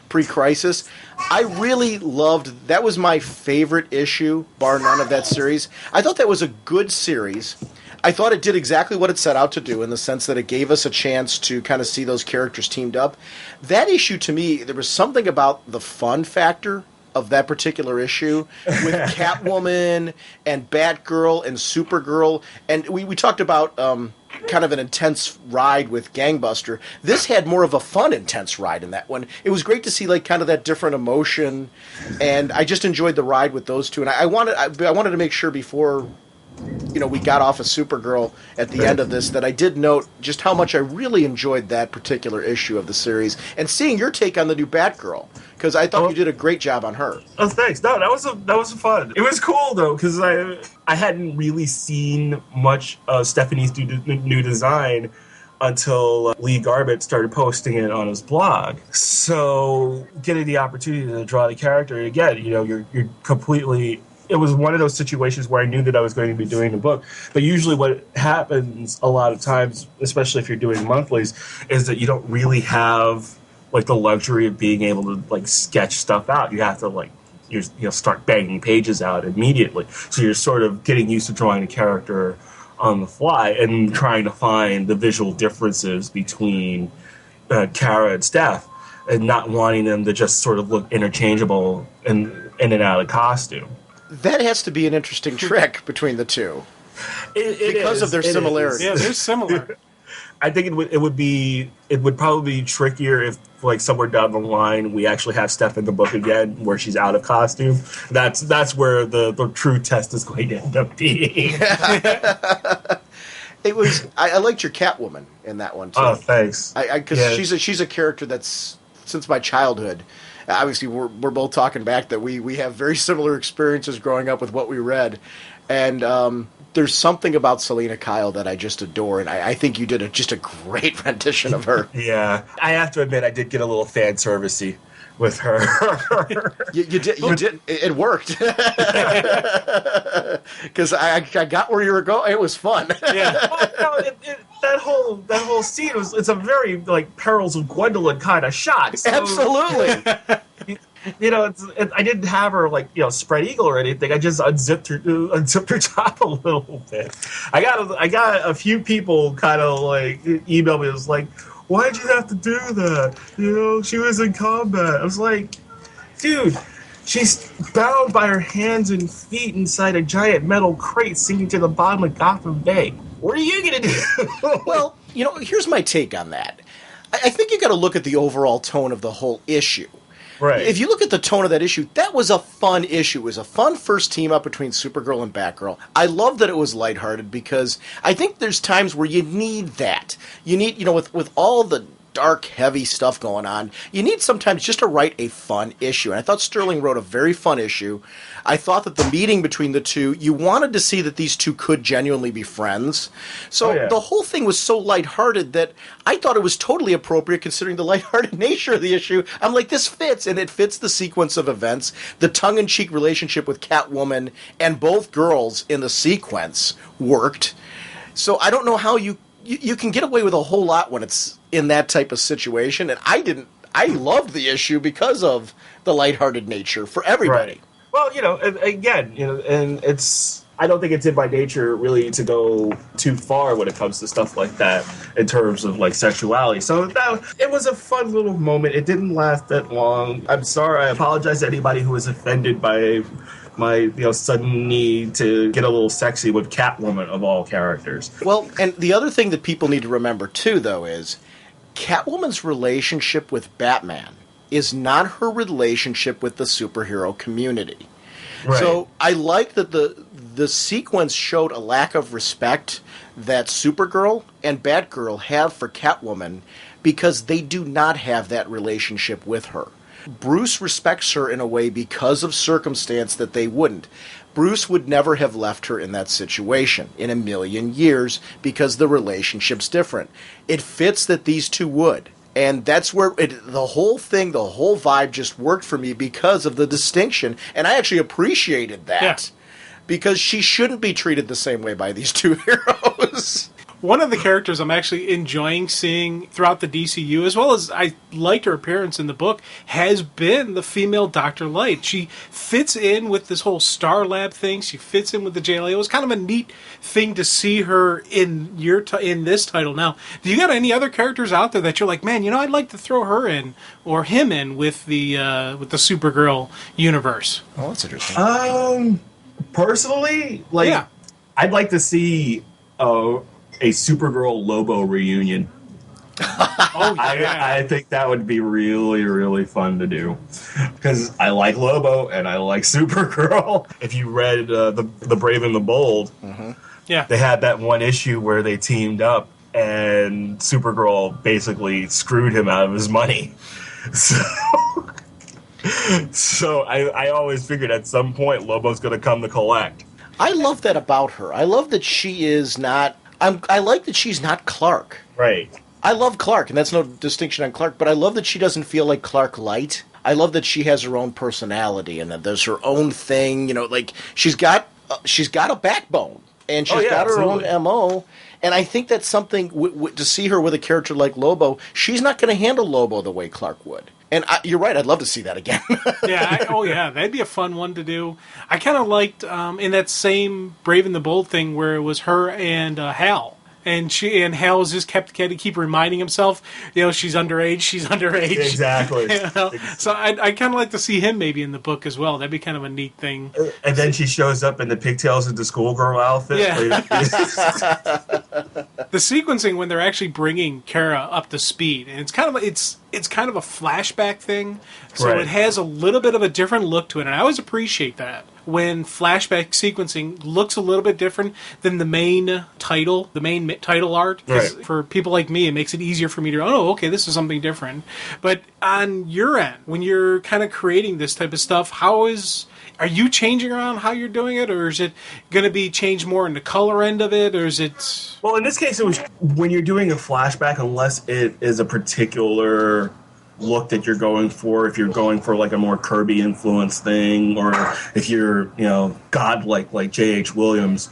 A: pre-Crisis. I really loved that. Was my favorite issue, bar none, of that series. I thought that was a good series. I thought it did exactly what it set out to do, in the sense that it gave us a chance to kind of see those characters teamed up. That issue, to me, there was something about the fun factor of that particular issue with Catwoman and Batgirl and Supergirl. And we talked about kind of an intense ride with Gangbuster. This had more of a fun, intense ride in that one. It was great to see like kind of that different emotion, and I just enjoyed the ride with those two. And I wanted to make sure before we got off of Supergirl at the end of this that I did note just how much I really enjoyed that particular issue of the series, and seeing your take on the new Batgirl, because I thought you did a great job on her.
D: Oh, thanks. No, that was fun. It was cool though, because I hadn't really seen much of Stephanie's new design until Lee Garbett started posting it on his blog. So getting the opportunity to draw the character again, you're completely. It was one of those situations where I knew that I was going to be doing the book. But usually what happens a lot of times, especially if you're doing monthlies, is that you don't really have like the luxury of being able to like sketch stuff out. You have to like start banging pages out immediately. So you're sort of getting used to drawing a character on the fly and trying to find the visual differences between Kara and Steph, and not wanting them to just sort of look interchangeable in and out of costume.
A: That has to be an interesting trick between the two. Because of their similarities.
B: Yeah, they're similar.
D: I think it would probably be trickier if like somewhere down the line we actually have Steph in the book again where she's out of costume. That's where the true test is going to end up being.
A: I liked your Catwoman in that one too.
D: Oh, thanks.
A: Because she's a character that's since my childhood. Obviously, we're both talking back that we have very similar experiences growing up with what we read, and there's something about Selina Kyle that I just adore, and I think you did just a great rendition of her.
D: Yeah, I have to admit I did get a little fan servicey with her.
A: you did. It worked because I got where you were going. It was fun.
B: Yeah.
D: Well, that whole scene it's a very like Perils of Gwendolyn kind of shot. So,
A: absolutely.
D: I didn't have her like spread eagle or anything. I just unzipped her top a little bit. I got a few people kind of like email me. It was like, why'd you have to do that? She was in combat. I was like, dude, she's bound by her hands and feet inside a giant metal crate sinking to the bottom of Gotham Bay. What are you going to do?
A: Well, here's my take on that. I think you got to look at the overall tone of the whole issue.
D: Right.
A: If you look at the tone of that issue, that was a fun issue. It was a fun first team up between Supergirl and Batgirl. I love that it was lighthearted because I think there's times where you need that. You need, with all the dark, heavy stuff going on, you need sometimes just to write a fun issue. And I thought Sterling wrote a very fun issue. I thought that the meeting between the two, you wanted to see that these two could genuinely be friends. So the whole thing was so lighthearted that I thought it was totally appropriate considering the lighthearted nature of the issue. I'm like, this fits, and it fits the sequence of events. The tongue-in-cheek relationship with Catwoman and both girls in the sequence worked. So I don't know how you can get away with a whole lot when it's in that type of situation, and I loved the issue because of the lighthearted nature for everybody.
D: Right. Well, again, and I don't think it's in my nature really to go too far when it comes to stuff like that in terms of like sexuality. So it was a fun little moment. It didn't last that long. I'm sorry. I apologize to anybody who was offended by my sudden need to get a little sexy with Catwoman of all characters.
A: Well, and the other thing that people need to remember too, though, is Catwoman's relationship with Batman is not her relationship with the superhero community. Right. So I like that the sequence showed a lack of respect that Supergirl and Batgirl have for Catwoman because they do not have that relationship with her. Bruce respects her in a way because of circumstance that they wouldn't. Bruce would never have left her in that situation in a million years because the relationship's different. It fits that these two would. And that's where the whole vibe just worked for me because of the distinction. And I actually appreciated that because she shouldn't be treated the same way by these two heroes.
B: One of the characters I'm actually enjoying seeing throughout the DCU, as well as I liked her appearance in the book, has been the female Dr. Light. She fits in with this whole Star Lab thing. She fits in with the JLA. It was kind of a neat thing to see her in in this title. Now, do you got any other characters out there that you're like, man, I'd like to throw her in or him in with the Supergirl universe?
A: Oh, that's interesting.
D: Personally, I'd like to see a Supergirl Lobo reunion.
B: Oh, yeah.
D: I think that would be really, really fun to do. Because I like Lobo and I like Supergirl. If you read the Brave and the Bold,
B: yeah,
D: they had that one issue where they teamed up and Supergirl basically screwed him out of his money. So I always figured at some point Lobo's going to come to collect.
A: I love that about her. I love that she is not... I like that she's not Clark.
D: Right.
A: I love Clark, and that's no distinction on Clark, but I love that she doesn't feel like Clark Light. I love that she has her own personality and that there's her own thing. She's got a backbone, and she's got her own MO. And I think that's something to see her with a character like Lobo. She's not going to handle Lobo the way Clark would. And you're right. I'd love to see that again.
B: Yeah. That'd be a fun one to do. I kind of liked in that same Brave and the Bold thing where it was her and Hal. And Hal just keep reminding himself, she's underage.
D: Exactly.
B: So I kind of like to see him maybe in the book as well. That'd be kind of a neat thing.
D: And then she shows up in the pigtails and the schoolgirl outfit.
B: Yeah. The sequencing when they're actually bringing Kara up to speed, and it's kind of a flashback thing, so It has a little bit of a different look to it, and I always appreciate that when flashback sequencing looks a little bit different than the main title art. For people like me, it makes it easier for me to okay, this is something different. But on your end, when you're kind of creating this type of stuff, are you changing around how you're doing it, or is it going to be changed more in the color end of it, or is it...
D: Well, in this case, it was when you're doing a flashback, unless it is a particular look that you're going for, if you're going for like a more Kirby influenced thing, or if you're, godlike like J.H. Williams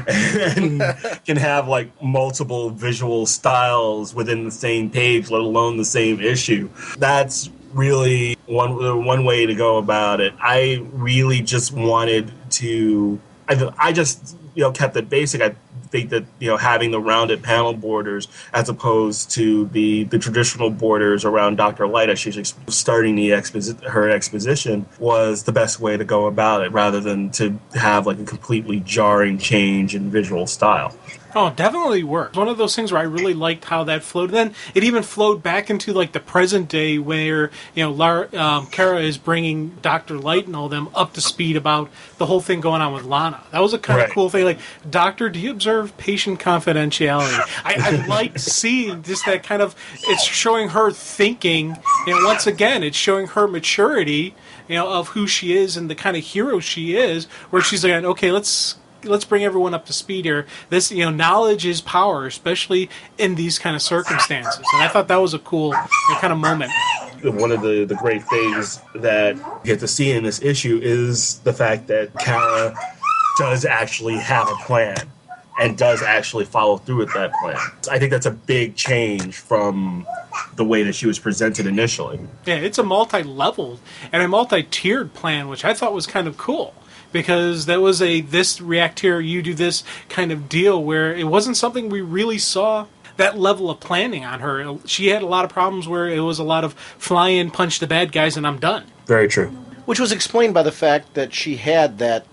D: and can have like multiple visual styles within the same page, let alone the same issue. That's really one way to go about it. I really just wanted to... I just, kept it basic. I think that, having the rounded panel borders as opposed to the traditional borders around Dr. Light as she's starting her exposition was the best way to go about it, rather than to have like a completely jarring change in visual style.
B: Oh, definitely worked. One of those things where I really liked how that flowed. Then it even flowed back into like the present day where, Kara is bringing Dr. Light and all them up to speed about the whole thing going on with Lana. That was a kind of cool thing. Like, Doctor, do you observe patient confidentiality? I liked seeing just that kind of, it's showing her thinking, once again, it's showing her maturity, of who she is and the kind of hero she is, where she's like, okay, let's bring everyone up to speed here. This, knowledge is power, especially in these kind of circumstances. And I thought that was a cool kind of moment.
D: One of the great things that you get to see in this issue is the fact that Kara does actually have a plan and does actually follow through with that plan. I think that's a big change from the way that she was presented initially.
B: Yeah, it's a multi-leveled and a multi-tiered plan, which I thought was kind of cool. Because that was this react here, you do this kind of deal where it wasn't something we really saw that level of planning on her. She had a lot of problems where it was a lot of fly in, punch the bad guys, and I'm done.
D: Very true.
A: Which was explained by the fact that she had that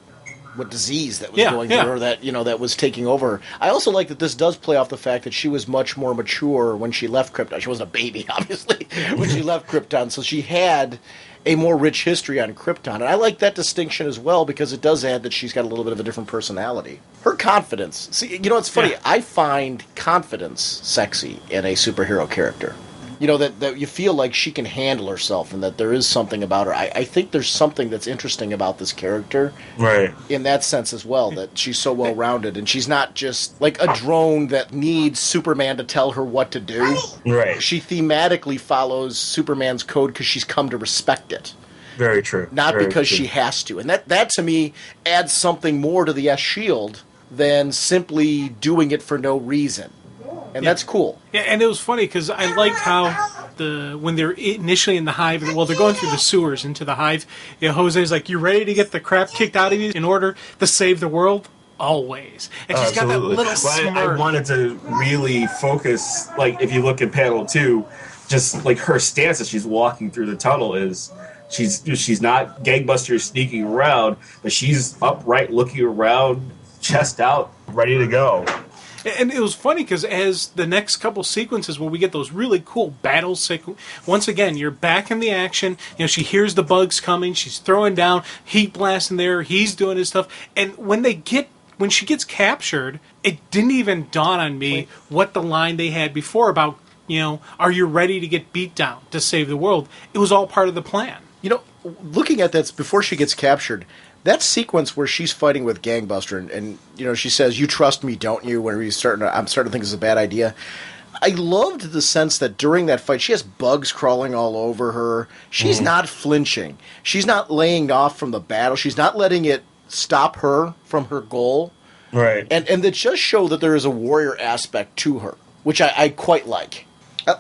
A: disease that was going through her, that that was taking over. I also like that this does play off the fact that she was much more mature when she left Krypton. She wasn't a baby, obviously, when she left Krypton, so she had a more rich history on Krypton. And I like that distinction as well because it does add that she's got a little bit of a different personality. Her confidence. See, it's funny. Yeah. I find confidence sexy in a superhero character. That you feel like she can handle herself and that there is something about her. I think there's something that's interesting about this character.
D: Right.
A: In that sense as well, that she's so well-rounded and she's not just like a drone that needs Superman to tell her what to do.
D: Right.
A: She thematically follows Superman's code because she's come to respect it.
D: Very true.
A: Not
D: Very
A: because
D: true.
A: she has to. And that to me adds something more to the S-Shield than simply doing it for no reason. And that's cool.
B: Yeah, and it was funny because I liked how when they're initially in the hive, well, they're going through the sewers into the hive. Jose's like, "You ready to get the crap kicked out of you in order to save the world?" Always. And she's got that little smirk.
D: I wanted to really focus, like, if you look at panel 2, just like her stance as she's walking through the tunnel is she's not gangbuster sneaking around, but she's upright looking around, chest out, ready to go.
B: And it was funny because as the next couple sequences where we get those really cool battle once again, you're back in the action. She hears the bugs coming. She's throwing down, heat blasting there. He's doing his stuff. And when she gets captured, it didn't even dawn on me what the line they had before about, are you ready to get beat down to save the world? It was all part of the plan.
A: Looking at that before she gets captured, that sequence where she's fighting with Gangbuster and she says, "You trust me, don't you?" When I'm starting to think it's a bad idea. I loved the sense that during that fight, she has bugs crawling all over her. She's not flinching. She's not laying off from the battle. She's not letting it stop her from her goal.
D: Right.
A: And it just show that there is a warrior aspect to her, which I quite like.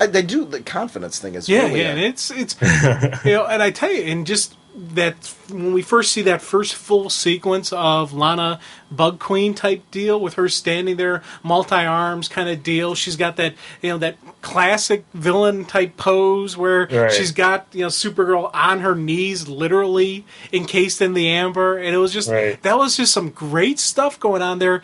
A: They do, the confidence thing is really...
B: Yeah, and it's and I tell you, and just that when we first see that first full sequence of Lana Bug Queen type deal with her standing there, multi-arms kind of deal, she's got that, that classic villain type pose where she's got, Supergirl on her knees, literally encased in the amber, and it was just, that was just some great stuff going on there.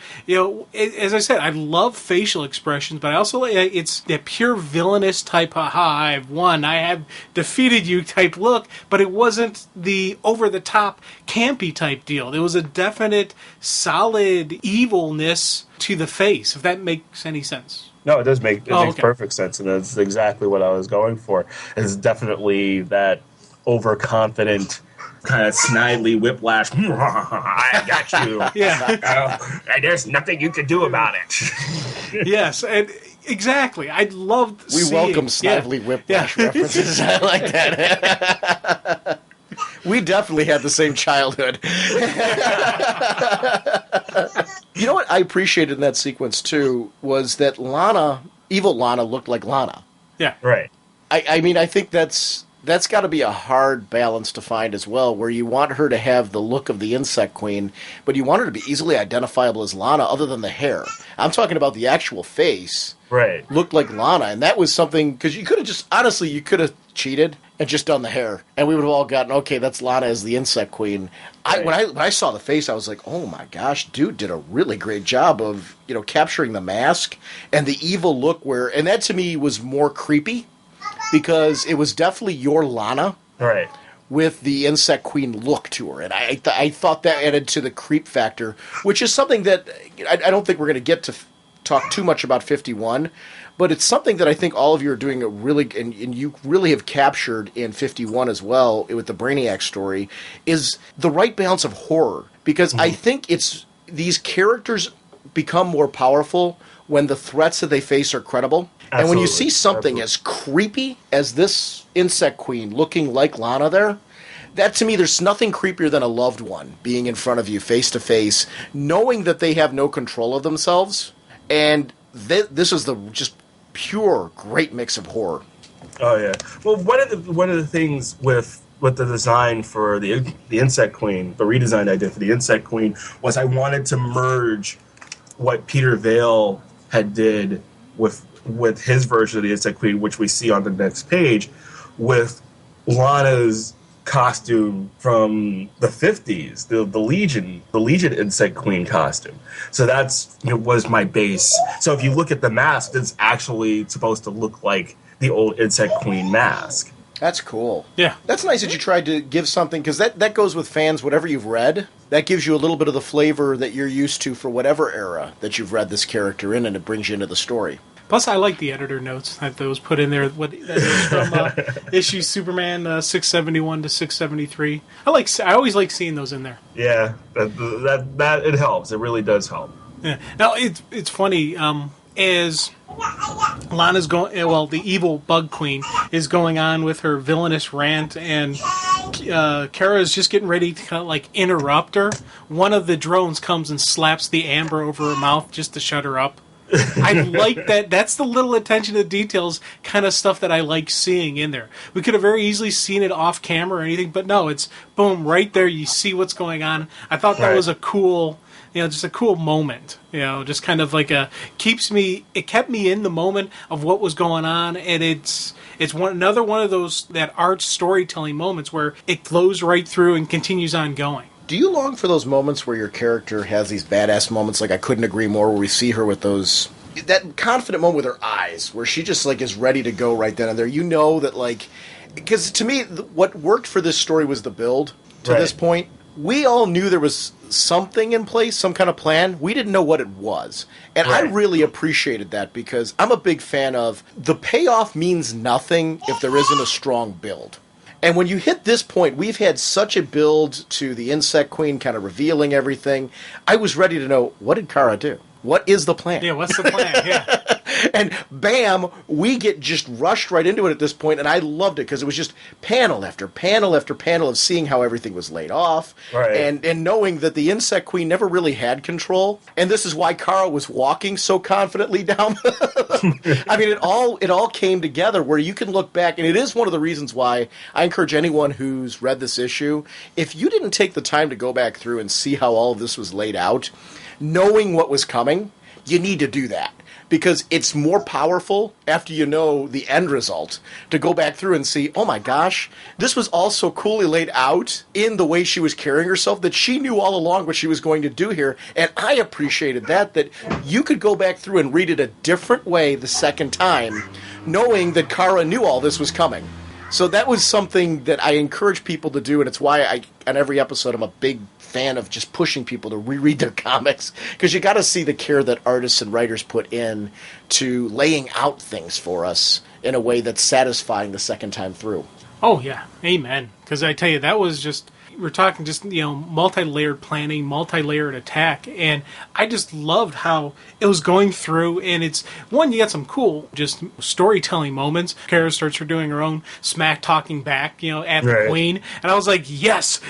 B: As I said, I love facial expressions, but I also like it's that pure villainous type, I've won, I have defeated you type look, but it wasn't the over-the-top campy type deal. There was a definite solid evilness to the face, if that makes any sense.
D: No, it does makes perfect sense, and that's exactly what I was going for. It's definitely that overconfident, kind of snidely whiplash. I got you.
B: Yeah.
D: And there's nothing you can do about it.
B: Yes, and exactly. I loved
A: We welcome snidely whiplash references. I like that. We definitely had the same childhood. You know what I appreciated in that sequence, too, was that evil Lana looked like Lana.
B: Yeah.
D: Right.
A: I mean, I think that's got to be a hard balance to find as well, where you want her to have the look of the Insect Queen, but you want her to be easily identifiable as Lana other than the hair. I'm talking about the actual face.
D: Right.
A: Looked like Lana, and that was something, because you could have just, honestly, you could have cheated and just done the hair, and we would have all gotten, okay, that's Lana as the Insect Queen. Right. When I saw the face, I was like, oh my gosh, dude did a really great job of, capturing the mask and the evil look and that to me was more creepy, because it was definitely your Lana.
D: Right.
A: With the Insect Queen look to her. And I thought that added to the creep factor, which is something that I don't think we're going to get to talk too much about 51, but it's something that I think all of you are doing and you really have captured in 51 as well with the Brainiac story, is the right balance of horror. Because I think these characters become more powerful when the threats that they face are credible. Absolutely. And when you see something as creepy as this Insect Queen looking like Lana there, that to me, there's nothing creepier than a loved one being in front of you face to face, knowing that they have no control of themselves. And this is the just pure great mix of horror.
D: Oh yeah. Well, one of the things with the design for the Insect Queen, the redesign I did for the Insect Queen, was I wanted to merge what Peter Vail had did with his version of the Insect Queen, which we see on the next page, with Lana's costume from the 50s, the Legion Insect Queen costume. So that's was my base. So if you look at the mask, it's actually supposed to look like the old Insect Queen mask.
A: That's cool.
B: Yeah.
A: That's nice that you tried to give something, because that goes with fans, whatever you've read, that gives you a little bit of the flavor that you're used to for whatever era that you've read this character in, and it brings you into the story.
B: Plus, I like the editor notes that was put in there. That is from issue Superman 671 to 673. I always like seeing those in there.
D: Yeah, that it helps. It really does help.
B: Yeah. Now it's funny as Lana's going. Well, the evil Bug Queen is going on with her villainous rant, and Kara is just getting ready to kind of like interrupt her, one of the drones comes and slaps the amber over her mouth just to shut her up. I like that. That's the little attention to details kind of stuff that I like seeing in there. We could have very easily seen it off camera or anything, but no, it's boom, right there. You see what's going on. I thought that was a cool, just a cool moment. Just kind of like it kept me in the moment of what was going on, and it's another one of those, that art storytelling moments where it flows right through and continues on going.
A: Do you long for those moments where your character has these badass moments, like I couldn't agree more, where we see her with that confident moment with her eyes, where she just like is ready to go right then and there? That because to me, what worked for this story was the build to this point. We all knew there was something in place, some kind of plan. We didn't know what it was. And I really appreciated that, because I'm a big fan of the payoff means nothing if there isn't a strong build. And when you hit this point, we've had such a build to the Insect Queen kind of revealing everything. I was ready to know, what did Kara do? What is the plan?
B: Yeah, what's the plan? Yeah.
A: And bam, we get just rushed right into it at this point, and I loved it because it was just panel after panel after panel of seeing how everything was laid off, and knowing that the Insect Queen never really had control, and this is why Kara was walking so confidently down. I mean, it all came together where you can look back, and it is one of the reasons why I encourage anyone who's read this issue, if you didn't take the time to go back through and see how all of this was laid out, knowing what was coming, you need to do that. Because it's more powerful after you know the end result to go back through and see, oh my gosh, this was all so coolly laid out in the way she was carrying herself that she knew all along what she was going to do here. And I appreciated that you could go back through and read it a different way the second time, knowing that Kara knew all this was coming. So that was something that I encourage people to do, and it's why on every episode I'm a big fan of just pushing people to reread their comics, because you got to see the care that artists and writers put in to laying out things for us in a way that's satisfying the second time through.
B: Oh yeah, amen. Because I tell you, that was just, we're talking just, multi-layered planning, multi-layered attack, and I just loved how it was going through, and it's, one, you got some cool just storytelling moments. Kara starts doing her own smack talking back, at the Queen, and I was like, yes,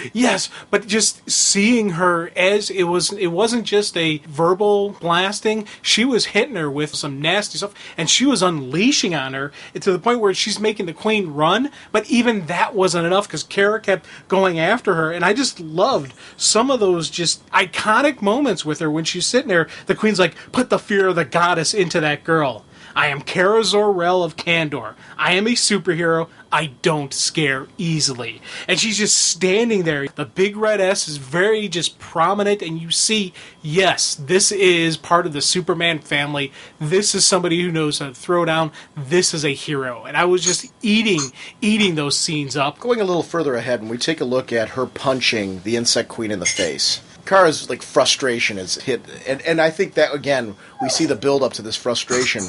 B: but just seeing her as it wasn't just a verbal blasting, she was hitting her with some nasty stuff, and she was unleashing on her to the point where she's making the Queen run, but even that wasn't enough, because Kara kept going after her, and I just loved some of those just iconic moments with her when she's sitting there. The Queen's like, put the fear of the goddess into that girl. I am Kara Zor-El of Kandor. I am a superhero. I don't scare easily. And she's just standing there. The big red S is very just prominent, and you see, yes, this is part of the Superman family. This is somebody who knows how to throw down. This is a hero. And I was just eating those scenes up.
A: Going a little further ahead, when we take a look at her punching the Insect Queen in the face, Kara's frustration is hit, and I think that, again, we see the build up to this frustration.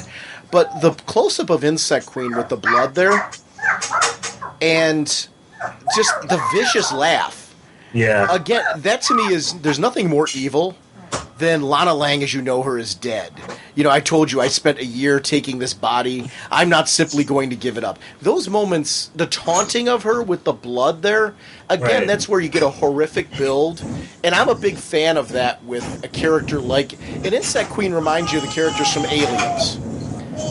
A: But the close-up of Insect Queen with the blood there, and just the vicious laugh.
D: Yeah.
A: Again, that to me is, there's nothing more evil than Lana Lang as you know her is dead. I told you I spent a year taking this body. I'm not simply going to give it up. Those moments, the taunting of her with the blood there, again, that's where you get a horrific build. And I'm a big fan of that with a character like... An Insect Queen reminds you of the characters from Aliens.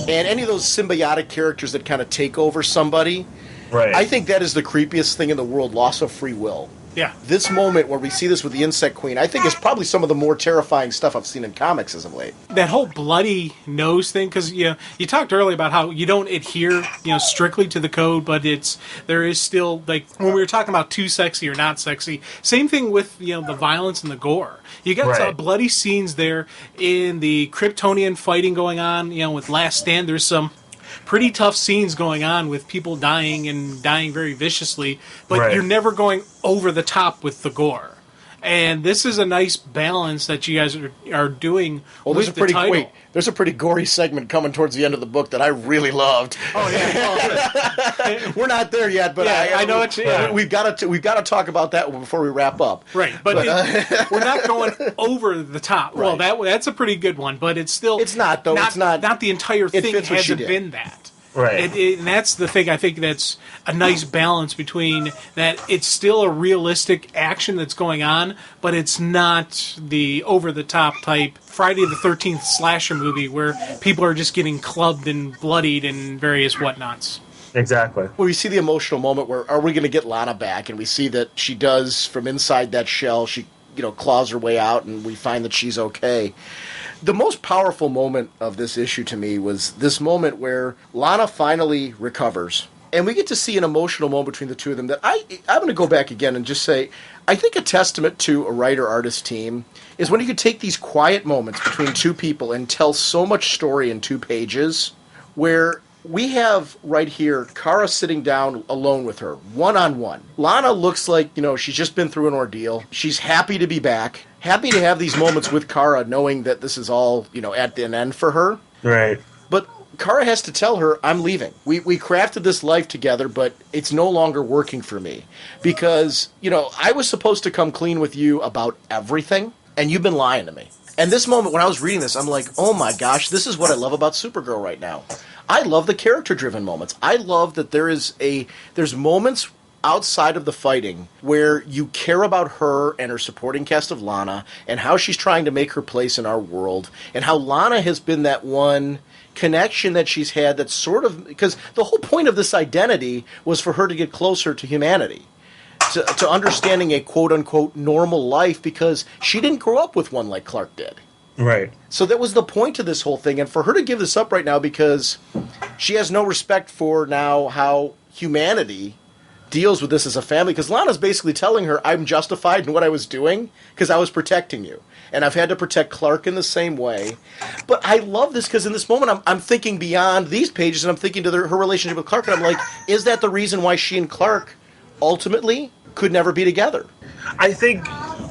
A: And any of those symbiotic characters that kind of take over somebody.
D: Right.
A: I think that is the creepiest thing in the world, loss of free will.
B: Yeah.
A: This moment where we see this with the Insect Queen, I think is probably some of the more terrifying stuff I've seen in comics as of late.
B: That whole bloody nose thing, because you talked earlier about how you don't adhere strictly to the code, but there is still, like when we were talking about too sexy or not sexy, same thing with the violence and the gore. You got some bloody scenes there in the Kryptonian fighting going on, with Last Stand. There's some pretty tough scenes going on with people dying and dying very viciously, but you're never going over the top with the gore. And this is a nice balance that you guys are doing with the title.
A: There's a pretty gory segment coming towards the end of the book that I really loved.
B: Oh yeah,
A: we're not there yet, but
B: I know it's. Yeah.
A: We've got to talk about that before we wrap up.
B: Right, but we're not going over the top. Right. Well, that's a pretty good one, but it's still.
A: It's not though.
B: Not,
A: it's not.
B: Not the entire thing hasn't been that.
D: Right.
B: And that's the thing. I think that's a nice balance between that. It's still a realistic action that's going on, but it's not the over-the-top type Friday the 13th slasher movie where people are just getting clubbed and bloodied and various whatnots.
D: Exactly.
A: Well, we see the emotional moment where, are we going to get Lana back? And we see that she does, from inside that shell, she claws her way out, and we find that she's okay. The most powerful moment of this issue to me was this moment where Lana finally recovers. And we get to see an emotional moment between the two of them that I'm going to go back again and just say, I think a testament to a writer-artist team is when you can take these quiet moments between two people and tell so much story in 2 pages, where we have right here Kara sitting down alone with her, one-on-one. Lana looks like, she's just been through an ordeal. She's happy to be back, happy to have these moments with Kara, knowing that this is all, at an end for her.
D: Right.
A: But Kara has to tell her, I'm leaving. We crafted this life together, but it's no longer working for me. Because, I was supposed to come clean with you about everything, and you've been lying to me. And this moment, when I was reading this, I'm like, oh my gosh, this is what I love about Supergirl right now. I love the character-driven moments. I love that there's moments outside of the fighting where you care about her and her supporting cast of Lana and how she's trying to make her place in our world, and how Lana has been that one connection that she's had that's sort of... Because the whole point of this identity was for her to get closer to humanity, to understanding a quote-unquote normal life, because she didn't grow up with one like Clark did.
D: Right.
A: So that was the point of this whole thing, and for her to give this up right now because she has no respect for now how humanity deals with this as a family, because Lana's basically telling her, I'm justified in what I was doing because I was protecting you, and I've had to protect Clark in the same way. But I love this because in this moment I'm thinking beyond these pages, and I'm thinking to her relationship with Clark, and I'm like, is that the reason why she and Clark ultimately could never be together?
D: I think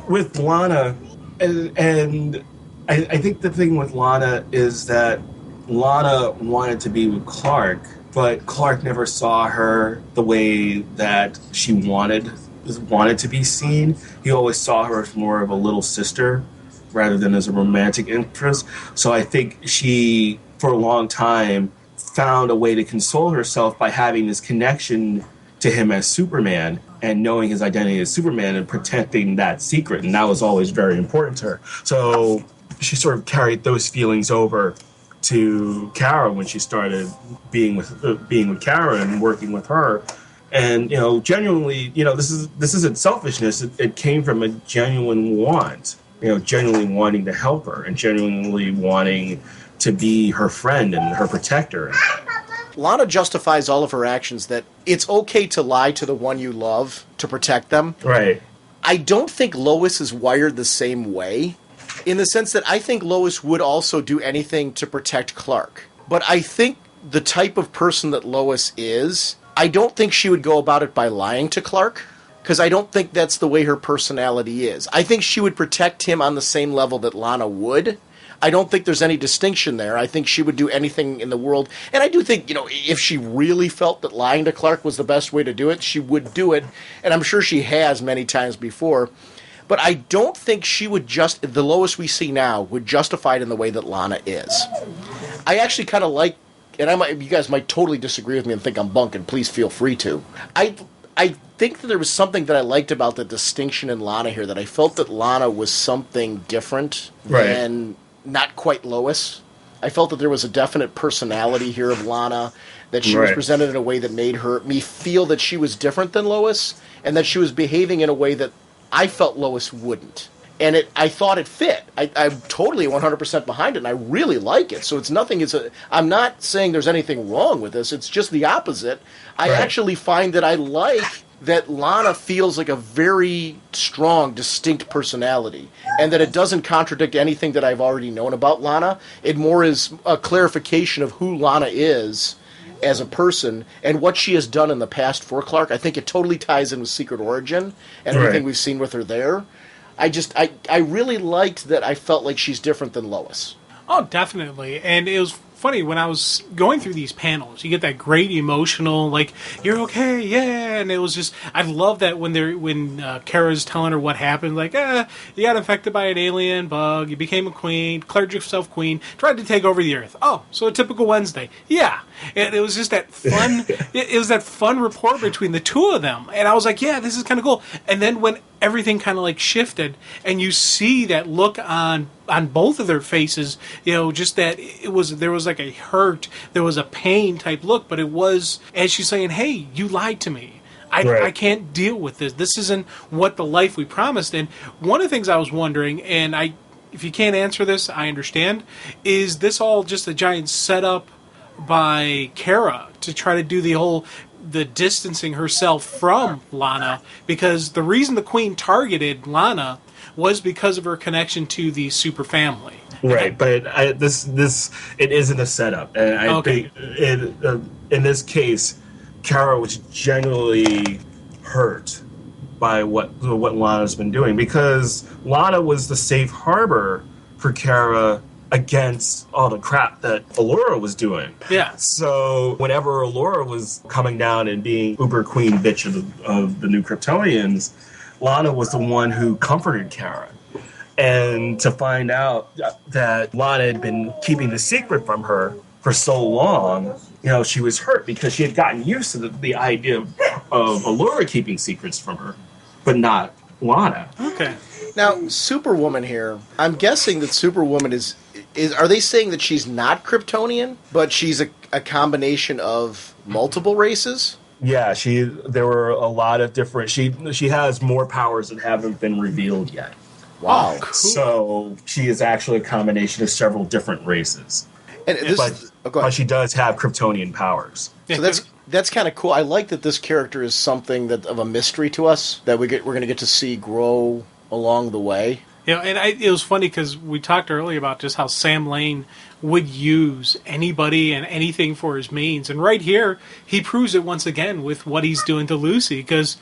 D: with Lana, and I think the thing with Lana is that Lana wanted to be with Clark, but Clark never saw her the way that she wanted to be seen. He always saw her as more of a little sister rather than as a romantic interest. So I think she, for a long time, found a way to console herself by having this connection to him as Superman and knowing his identity as Superman and protecting that secret. And that was always very important to her. So she sort of carried those feelings over to Kara when she started being with Kara and working with her. And, genuinely, this isn't selfishness. It came from a genuine want, genuinely wanting to help her and genuinely wanting to be her friend and her protector.
A: Lana justifies all of her actions that it's okay to lie to the one you love to protect them.
D: Right.
A: I don't think Lois is wired the same way, in the sense that I think Lois would also do anything to protect Clark. But I think the type of person that Lois is, I don't think she would go about it by lying to Clark, because I don't think that's the way her personality is. I think she would protect him on the same level that Lana would. I don't think there's any distinction there. I think she would do anything in the world. And I do think, if she really felt that lying to Clark was the best way to do it, she would do it. And I'm sure she has many times before. But I don't think she would the Lois we see now would justify it in the way that Lana is. I actually kind of like, and you guys might totally disagree with me and think I'm bunking, please feel free to. I think that there was something that I liked about the distinction in Lana here, that I felt that Lana was something different than not quite Lois. I felt that there was a definite personality here of Lana, that she was presented in a way that made me feel that she was different than Lois, and that she was behaving in a way that I felt Lois wouldn't. And I thought it fit. I'm totally 100% behind it, and I really like it. So it's nothing. I'm not saying there's anything wrong with this. It's just the opposite. I actually find that I like that Lana feels like a very strong, distinct personality, and that it doesn't contradict anything that I've already known about Lana. It more is a clarification of who Lana is as a person and what she has done in the past for Clark. I think it totally ties in with Secret Origin and everything we've seen with her there. I really liked that I felt like she's different than Lois.
B: Oh, definitely. And it was funny, when I was going through these panels, you get that great emotional, like, you're okay, yeah, and it was just, I love that when Kara's telling her what happened, like, you got infected by an alien bug, you became a queen, declared yourself queen, tried to take over the Earth. Oh, so a typical Wednesday. Yeah. And it was just that fun, it was that fun rapport between the two of them, and I was like, yeah, this is kind of cool. And then when everything kind of like shifted, and you see that look on both of their faces, just that there was like a hurt, there was a pain type look, but it was, as she's saying, hey, you lied to me. I can't deal with this. This isn't what the life we promised. And one of the things I was wondering, and if you can't answer this, I understand, is this all just a giant setup by Kara to try to do the distancing herself from Lana, because the reason the Queen targeted Lana was because of her connection to the super family.
D: Right, but this it isn't a setup, and I think in this case, Kara was genuinely hurt by what Lana's been doing, because Lana was the safe harbor for Kara against all the crap that Allura was doing.
B: Yeah.
D: So whenever Allura was coming down and being uber queen bitch of the new Kryptonians, Lana was the one who comforted Kara. And to find out that Lana had been keeping the secret from her for so long, she was hurt, because she had gotten used to the idea of Allura keeping secrets from her, but not Lana.
B: Okay.
A: Now, Superwoman here, I'm guessing that Superwoman is are they saying that she's not Kryptonian, but she's a combination of multiple races?
D: Yeah, there were a lot of different, she has more powers that haven't been revealed yet.
A: Wow.
B: Oh, cool.
D: So she is actually a combination of several different races.
A: And
D: But she does have Kryptonian powers.
A: So that's kind of cool. I like that this character is something of a mystery to us that we're going to get to see grow along the way.
B: And it was funny because we talked earlier about just how Sam Lane would use anybody and anything for his means. And right here, he proves it once again with what he's doing to Lucy, because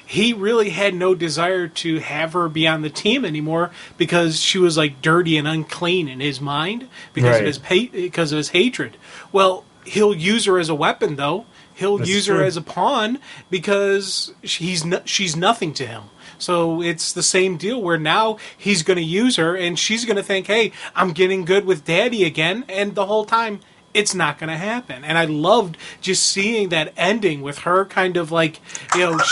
B: he really had no desire to have her be on the team anymore, because she was like dirty and unclean in his mind because of his hatred. Well, he'll use her as a weapon, though. He'll use her as a pawn, because she's nothing to him. So it's the same deal where now he's going to use her, and she's going to think, hey, I'm getting good with Daddy again, and the whole time it's not going to happen. And I loved just seeing that ending with her kind of like,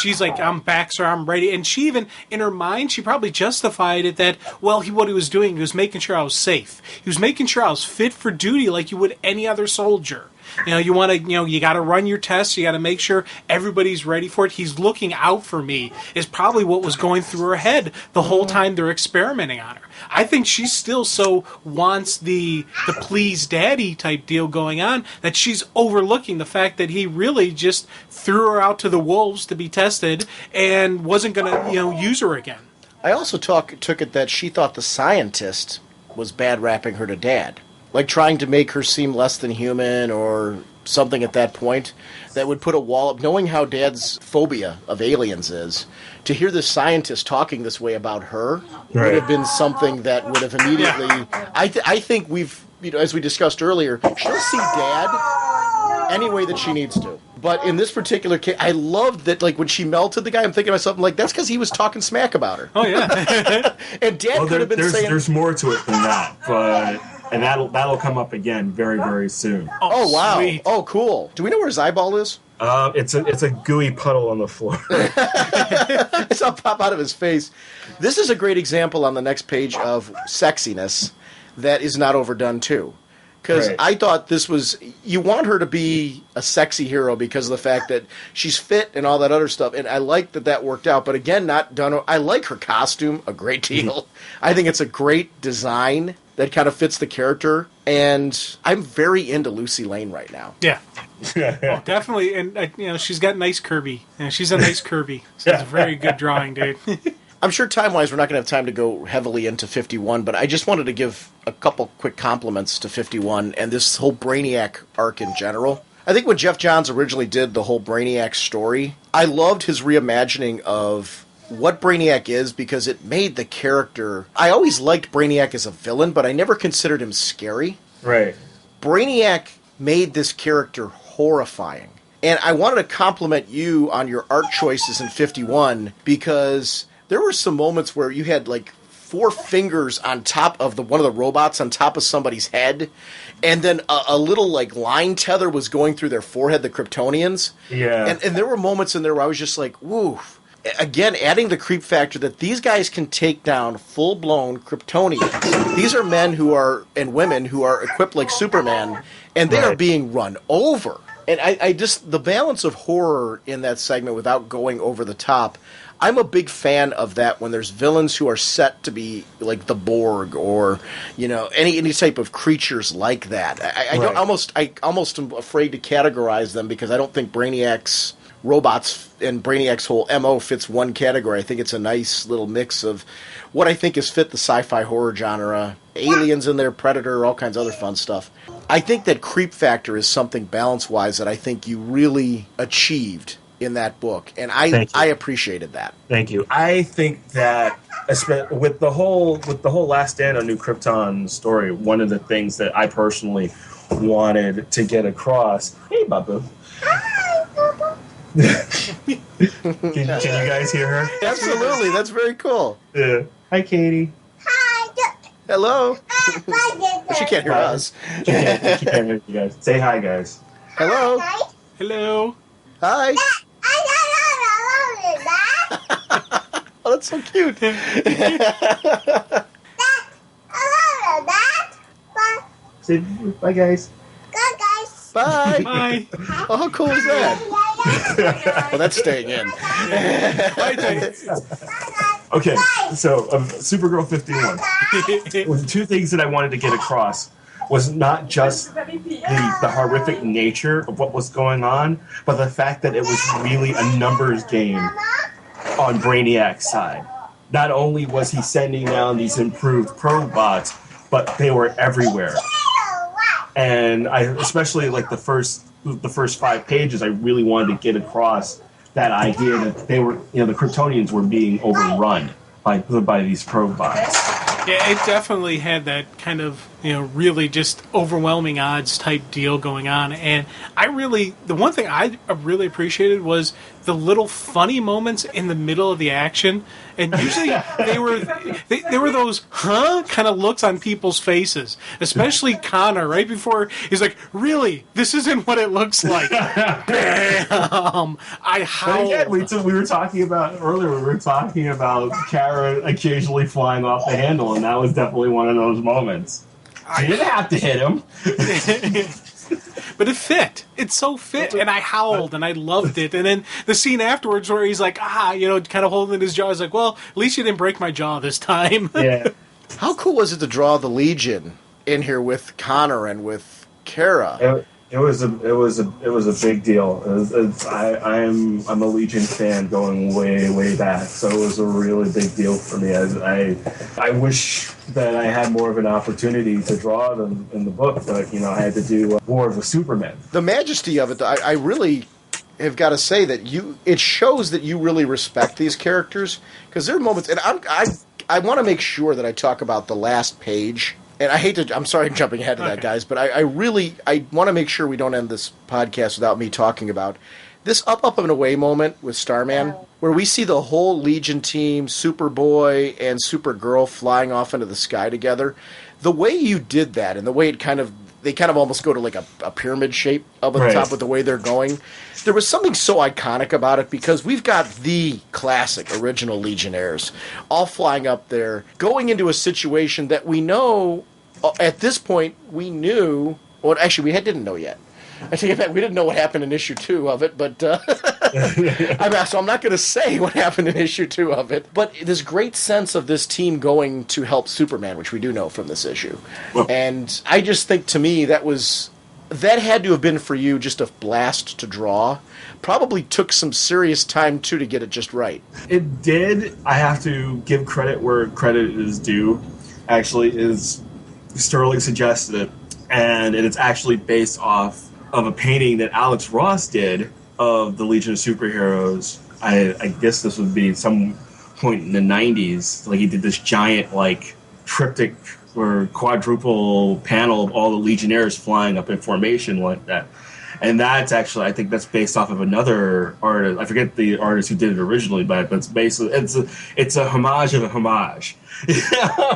B: she's like, I'm back, sir, I'm ready. And she even, in her mind, she probably justified it that, well, what he was doing, he was making sure I was safe. He was making sure I was fit for duty like you would any other soldier. You want to, you got to run your tests. You got to make sure everybody's ready for it. He's looking out for me is probably what was going through her head the whole time they're experimenting on her. I think she still so wants the please daddy type deal going on that she's overlooking the fact that he really just threw her out to the wolves to be tested and wasn't going to, use her again.
A: I also took it that she thought the scientist was bad rapping her to Dad. Like trying to make her seem less than human or something at that point that would put a wall up. Knowing how Dad's phobia of aliens is, to hear this scientist talking this way about her would have been something that would have immediately... I think we've, as we discussed earlier, she'll see Dad any way that she needs to. But in this particular case, I loved that, like, when she melted the guy, I'm thinking to myself, like, that's because he was talking smack about her.
B: Oh, yeah.
A: And Dad could have been saying...
D: There's more to it than that, but... And that'll come up again very, very soon.
A: Oh wow!
B: Sweet.
A: Oh, cool. Do we know where his eyeball is?
D: It's a gooey puddle on the floor.
A: It's all pop out of his face. This is a great example on the next page of sexiness that is not overdone too. Because I thought this was, you want her to be a sexy hero because of the fact that she's fit and all that other stuff. And I like that worked out. But again, not done. I like her costume a great deal. I think it's a great design that kind of fits the character. And I'm very into Lucy Lane right now.
B: Yeah. Oh, definitely. And, she's got nice Kirby. She's a nice Kirby. So it's a very good drawing, dude.
A: I'm sure time-wise we're not going to have time to go heavily into 51, but I just wanted to give a couple quick compliments to 51 and this whole Brainiac arc in general. I think when Jeff Johns originally did the whole Brainiac story, I loved his reimagining of what Brainiac is because it made the character... I always liked Brainiac as a villain, but I never considered him scary.
D: Right.
A: Brainiac made this character horrifying. And I wanted to compliment you on your art choices in 51 because there were some moments where you had like 4 fingers on top of one of the robots on top of somebody's head, and then a little like line tether was going through their forehead, the Kryptonians.
D: Yeah.
A: And there were moments in there where I was just like, woo. Again, adding the creep factor that these guys can take down full-blown Kryptonians. These are men and women who are equipped like Superman, and they are being run over. And I just, the balance of horror in that segment without going over the top, I'm a big fan of that when there's villains who are set to be like the Borg or, you know, any type of creatures like that. I almost am afraid to categorize them because I don't think Brainiac's robots and Brainiac's whole MO fits one category. I think it's a nice little mix of what I think is fit the sci-fi horror genre. Aliens in there, Predator, all kinds of other fun stuff. I think that creep factor is something balance-wise that I think you really achieved in that book, and I appreciated that.
D: Thank you. I think that with the whole Last Stand on New Krypton story, one of the things that I personally wanted to get across. Hey, Babu. Can you guys hear her?
A: Absolutely, that's very cool.
D: Yeah. Hi, Katie.
A: Hello. She can't hear us.
D: She can't hear you guys. Say hi, guys.
A: Hello.
B: Hello.
A: Hi. Oh, that's so cute.
D: Say bye, guys.
A: Bye.
B: Bye.
A: Oh, how cool is that? Well, that's staying in.
D: Okay, so Supergirl 51. The 2 things that I wanted to get across was not just the horrific nature of what was going on, but the fact that it was really a numbers game on Brainiac's side. Not only was he sending down these improved probots, but they were everywhere. And I especially like the first 5 pages, I really wanted to get across that idea that they were, you know, the Kryptonians were being overrun by these probots.
B: Yeah, it definitely had that kind of, you know, really just overwhelming odds type deal going on. And the one thing I really appreciated was the little funny moments in the middle of the action. And usually they were those kind of looks on people's faces, especially Connor right before he's like, really, this isn't what it looks like. Bam! I howled.
D: Again, we were talking about earlier. We were talking about Kara occasionally flying off the handle, and that was definitely one of those moments. She didn't have to hit him.
B: But it fit. It so fit. And I howled, and I loved it. And then the scene afterwards where he's like, you know, kind of holding his jaw. I was like, well, at least you didn't break my jaw this time.
D: Yeah.
A: How cool was it to draw the Legion in here with Connor and with Kara?
D: It was a big deal. I'm a Legion fan going way back, so it was a really big deal for me. I wish that I had more of an opportunity to draw them in the book, but you know I had to do War of the Supermen.
A: The majesty of it, I really have got to say that it shows that you really respect these characters, because there are moments, and I want to make sure that I talk about the last page. And I'm sorry I'm jumping ahead to that, guys, but I want to make sure we don't end this podcast without me talking about this up and away moment with Starman, where we see the whole Legion team, Superboy and Supergirl flying off into the sky together. The way you did that, and the way they kind of almost go to like a pyramid shape up at the top with the way they're going. There was something so iconic about it because we've got the classic original Legionnaires all flying up there, going into a situation that we know, at this point, we knew, well, actually, we didn't know yet. I take it back, we didn't know what happened in issue 2 of it, but so I'm not going to say what happened in issue 2 of it. But this great sense of this team going to help Superman, which we do know from this issue. Well, and I just think, to me, that had to have been for you just a blast to draw. Probably took some serious time, too, to get it just right.
D: It did. I have to give credit where credit is due. Actually, is Sterling suggested it, and it's actually based off of a painting that Alex Ross did of the Legion of Superheroes. I guess this would be some point in the 90s. Like, he did this giant, like, triptych or quadruple panel of all the Legionnaires flying up in formation like that. And that's actually, I think that's based off of another artist. I forget the artist who did it originally, but it's basically it's a homage of a homage.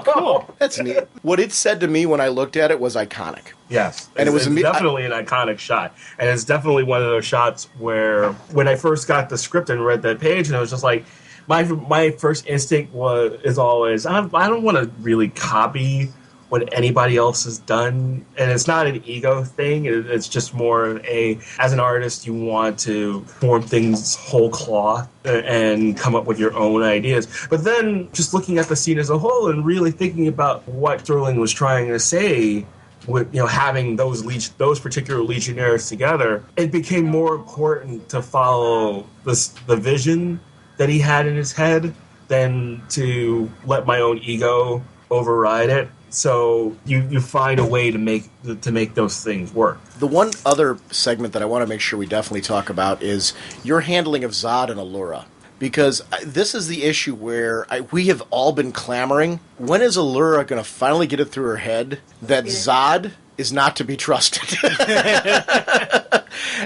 A: Cool. That's neat. What it said to me when I looked at it was iconic.
D: Yes,
A: and
D: it's definitely an iconic shot, and it's definitely one of those shots where when I first got the script and read that page, and I was just like, my first instinct is always I don't want to really copy what anybody else has done, and it's not an ego thing. It's just more as an artist, you want to form things whole cloth and come up with your own ideas. But then just looking at the scene as a whole and really thinking about what Sterling was trying to say with having those particular Legionnaires together, it became more important to follow the vision that he had in his head than to let my own ego override it. So you find a way to make those things work.
A: The one other segment that I want to make sure we definitely talk about is your handling of Zod and Allura. Because this is the issue where we have all been clamoring. When is Allura going to finally get it through her head that Zod is not to be trusted?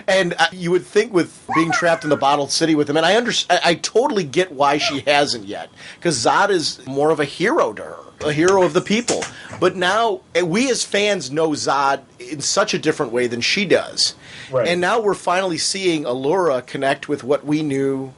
A: And you would think with being trapped in the bottled city with him, and I totally get why she hasn't yet. Because Zod is more of a hero to her, a hero of the people. But now, we as fans know Zod in such a different way than she does. Right. And now we're finally seeing Allura connect with what we knew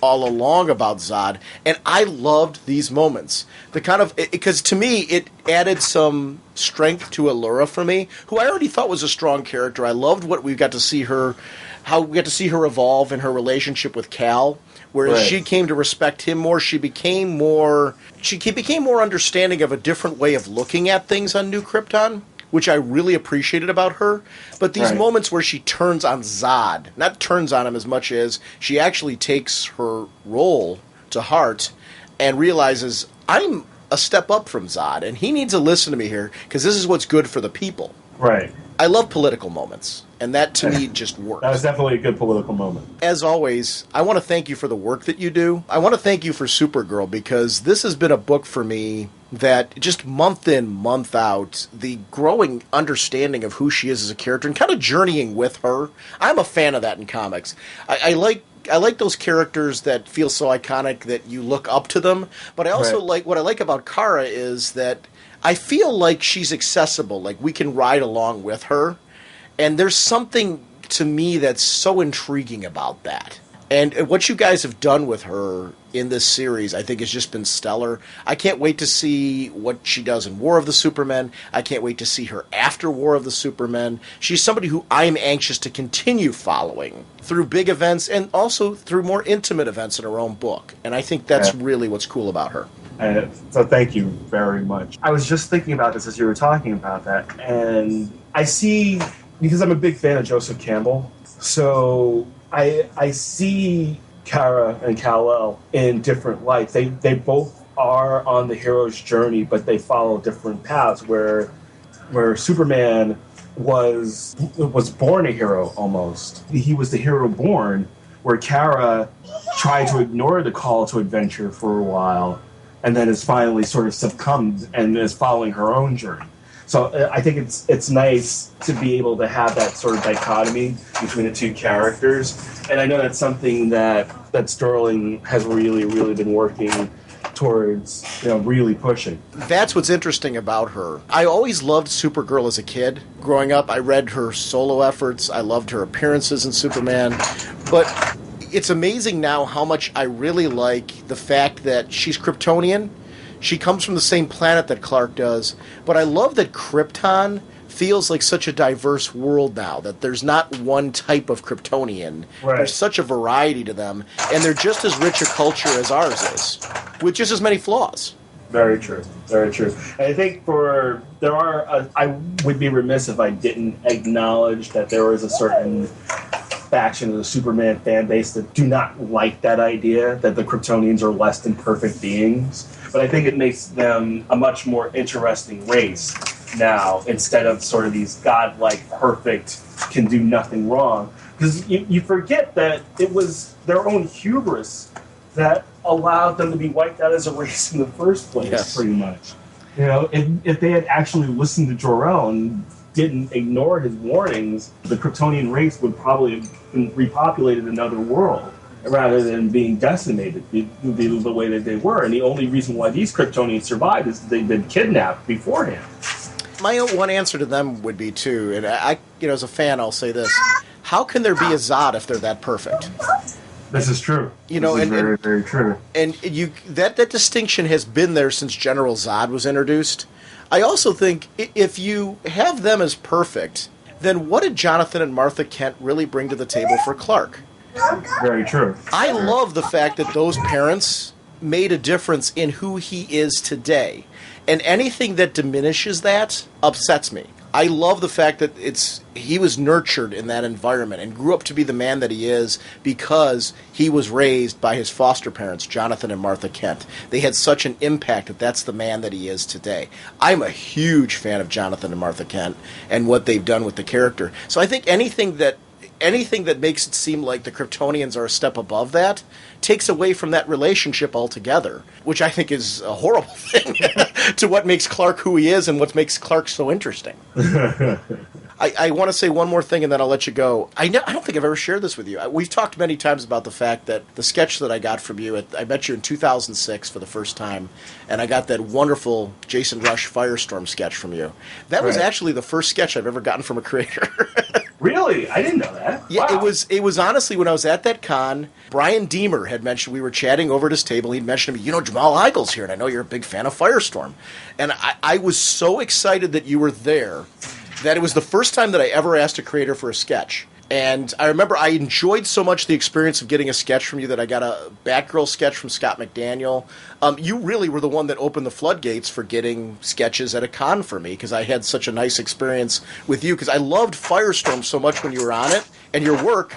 A: all along about Zod, and I loved these moments. Because to me, it added some strength to Allura for me, who I already thought was a strong character. I loved what we got to see her, how we got to see her evolve in her relationship with Cal, whereas she came to respect him more. She became more understanding of a different way of looking at things on New Krypton, which I really appreciated about her. But these moments where she turns on Zod, not turns on him as much as she actually takes her role to heart and realizes, I'm a step up from Zod, and he needs to listen to me here, because this is what's good for the people.
D: Right.
A: I love political moments, and that to me just works.
D: That was definitely a good political moment.
A: As always, I want to thank you for the work that you do. I want to thank you for Supergirl, because this has been a book for me that just month in, month out, the growing understanding of who she is as a character and kind of journeying with her. I'm a fan of that in comics. I like those characters that feel so iconic that you look up to them, but I also like what I like about Kara is that I feel like she's accessible, like we can ride along with her, and there's something to me that's so intriguing about that. And what you guys have done with her in this series, I think, has just been stellar. I can't wait to see what she does in War of the Supermen. I can't wait to see her after War of the Supermen. She's somebody who I'm anxious to continue following through big events and also through more intimate events in her own book. And I think that's really what's cool about her.
D: So thank you very much. I was just thinking about this as you were talking about that. And I see, because I'm a big fan of Joseph Campbell, so I see Kara and Kal-El in different lights. They both are on the hero's journey, but they follow different paths. Where Superman was born a hero almost. He was the hero born. Where Kara tried to ignore the call to adventure for a while, and then is finally sort of succumbed and is following her own journey. So I think it's nice to be able to have that sort of dichotomy between the two characters. And I know that's something that Sterling has really, really been working towards, really pushing.
A: That's what's interesting about her. I always loved Supergirl as a kid. Growing up, I read her solo efforts. I loved her appearances in Superman. But it's amazing now how much I really like the fact that she's Kryptonian. She comes from the same planet that Clark does, but I love that Krypton feels like such a diverse world now, that there's not one type of Kryptonian. Right. There's such a variety to them, and they're just as rich a culture as ours is, with just as many flaws.
D: Very true. Very true. And I think I would be remiss if I didn't acknowledge that there is a certain faction of the Superman fan base that do not like that idea that the Kryptonians are less than perfect beings. But I think it makes them a much more interesting race now, instead of sort of these godlike, perfect, can do nothing wrong. Because you forget that it was their own hubris that allowed them to be wiped out as a race in the first place, pretty much. You know, if they had actually listened to Jor-El and didn't ignore his warnings, the Kryptonian race would probably have been repopulated another world rather than being decimated the way that they were. And the only reason why these Kryptonians survived is that they've been kidnapped beforehand.
A: My one answer to them would be, too, and I, as a fan, I'll say this: how can there be a Zod if they're that perfect?
D: This is true.
A: This is
D: very, very true.
A: And that distinction has been there since General Zod was introduced. I also think if you have them as perfect, then what did Jonathan and Martha Kent really bring to the table for Clark?
D: Very true.
A: I love the fact that those parents made a difference in who he is today. And anything that diminishes that upsets me. I love the fact that he was nurtured in that environment and grew up to be the man that he is because he was raised by his foster parents, Jonathan and Martha Kent. They had such an impact that that's the man that he is today. I'm a huge fan of Jonathan and Martha Kent and what they've done with the character. So I think anything that makes it seem like the Kryptonians are a step above that takes away from that relationship altogether, which I think is a horrible thing to what makes Clark who he is and what makes Clark so interesting. I want to say one more thing and then I'll let you go. I don't think I've ever shared this with you. We've talked many times about the fact that the sketch that I got from you, I met you in 2006 for the first time, and I got that wonderful Jason Rush Firestorm sketch from you. That was actually the first sketch I've ever gotten from a creator.
D: Really? I didn't know that.
A: Yeah,
D: wow.
A: It was honestly when I was at that con, Brian Deemer had mentioned, we were chatting over at his table, he'd mentioned to me, Jamal Igle's here, and I know you're a big fan of Firestorm. And I was so excited that you were there that it was the first time that I ever asked a creator for a sketch. And I remember I enjoyed so much the experience of getting a sketch from you that I got a Batgirl sketch from Scott McDaniel. You really were the one that opened the floodgates for getting sketches at a con for me because I had such a nice experience with you because I loved Firestorm so much when you were on it and your work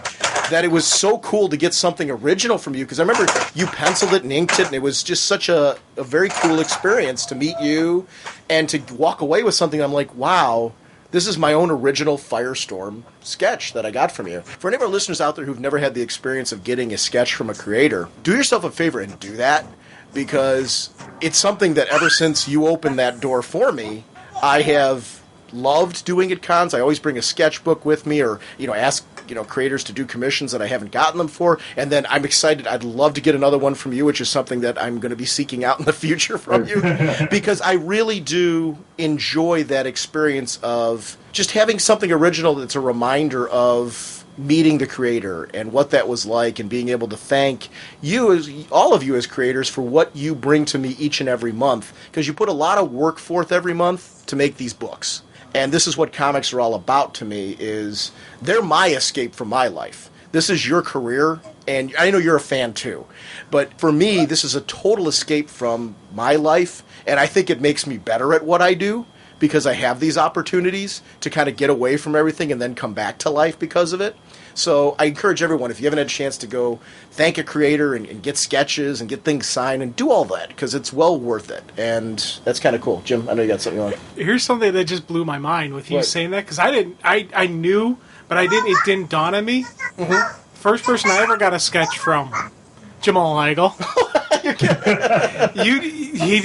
A: that it was so cool to get something original from you because I remember you penciled it and inked it and it was just such a very cool experience to meet you and to walk away with something I'm like, wow, this is my own original Firestorm sketch that I got from you. For any of our listeners out there who've never had the experience of getting a sketch from a creator, do yourself a favor and do that because it's something that ever since you opened that door for me, I have loved doing at cons. I always bring a sketchbook with me or, ask creators to do commissions that I haven't gotten them for. And then I'm excited. I'd love to get another one from you, which is something that I'm going to be seeking out in the future from you because I really do enjoy that experience of just having something original that's a reminder of meeting the creator and what that was like and being able to thank you, all of you as creators, for what you bring to me each and every month because you put a lot of work forth every month to make these books. And this is what comics are all about to me, is they're my escape from my life. This is your career, and I know you're a fan too. But for me, this is a total escape from my life, and I think it makes me better at what I do because I have these opportunities to kind of get away from everything and then come back to life because of it. So I encourage everyone, if you haven't had a chance to go thank a creator and get sketches and get things signed and do all that, because it's well worth it. And that's kind of cool. Jim, I know you got something on.
B: Here's something that just blew my mind with you saying that, because I knew, but it didn't dawn on me. Mm-hmm. First person I ever got a sketch from, Jamal Igle. He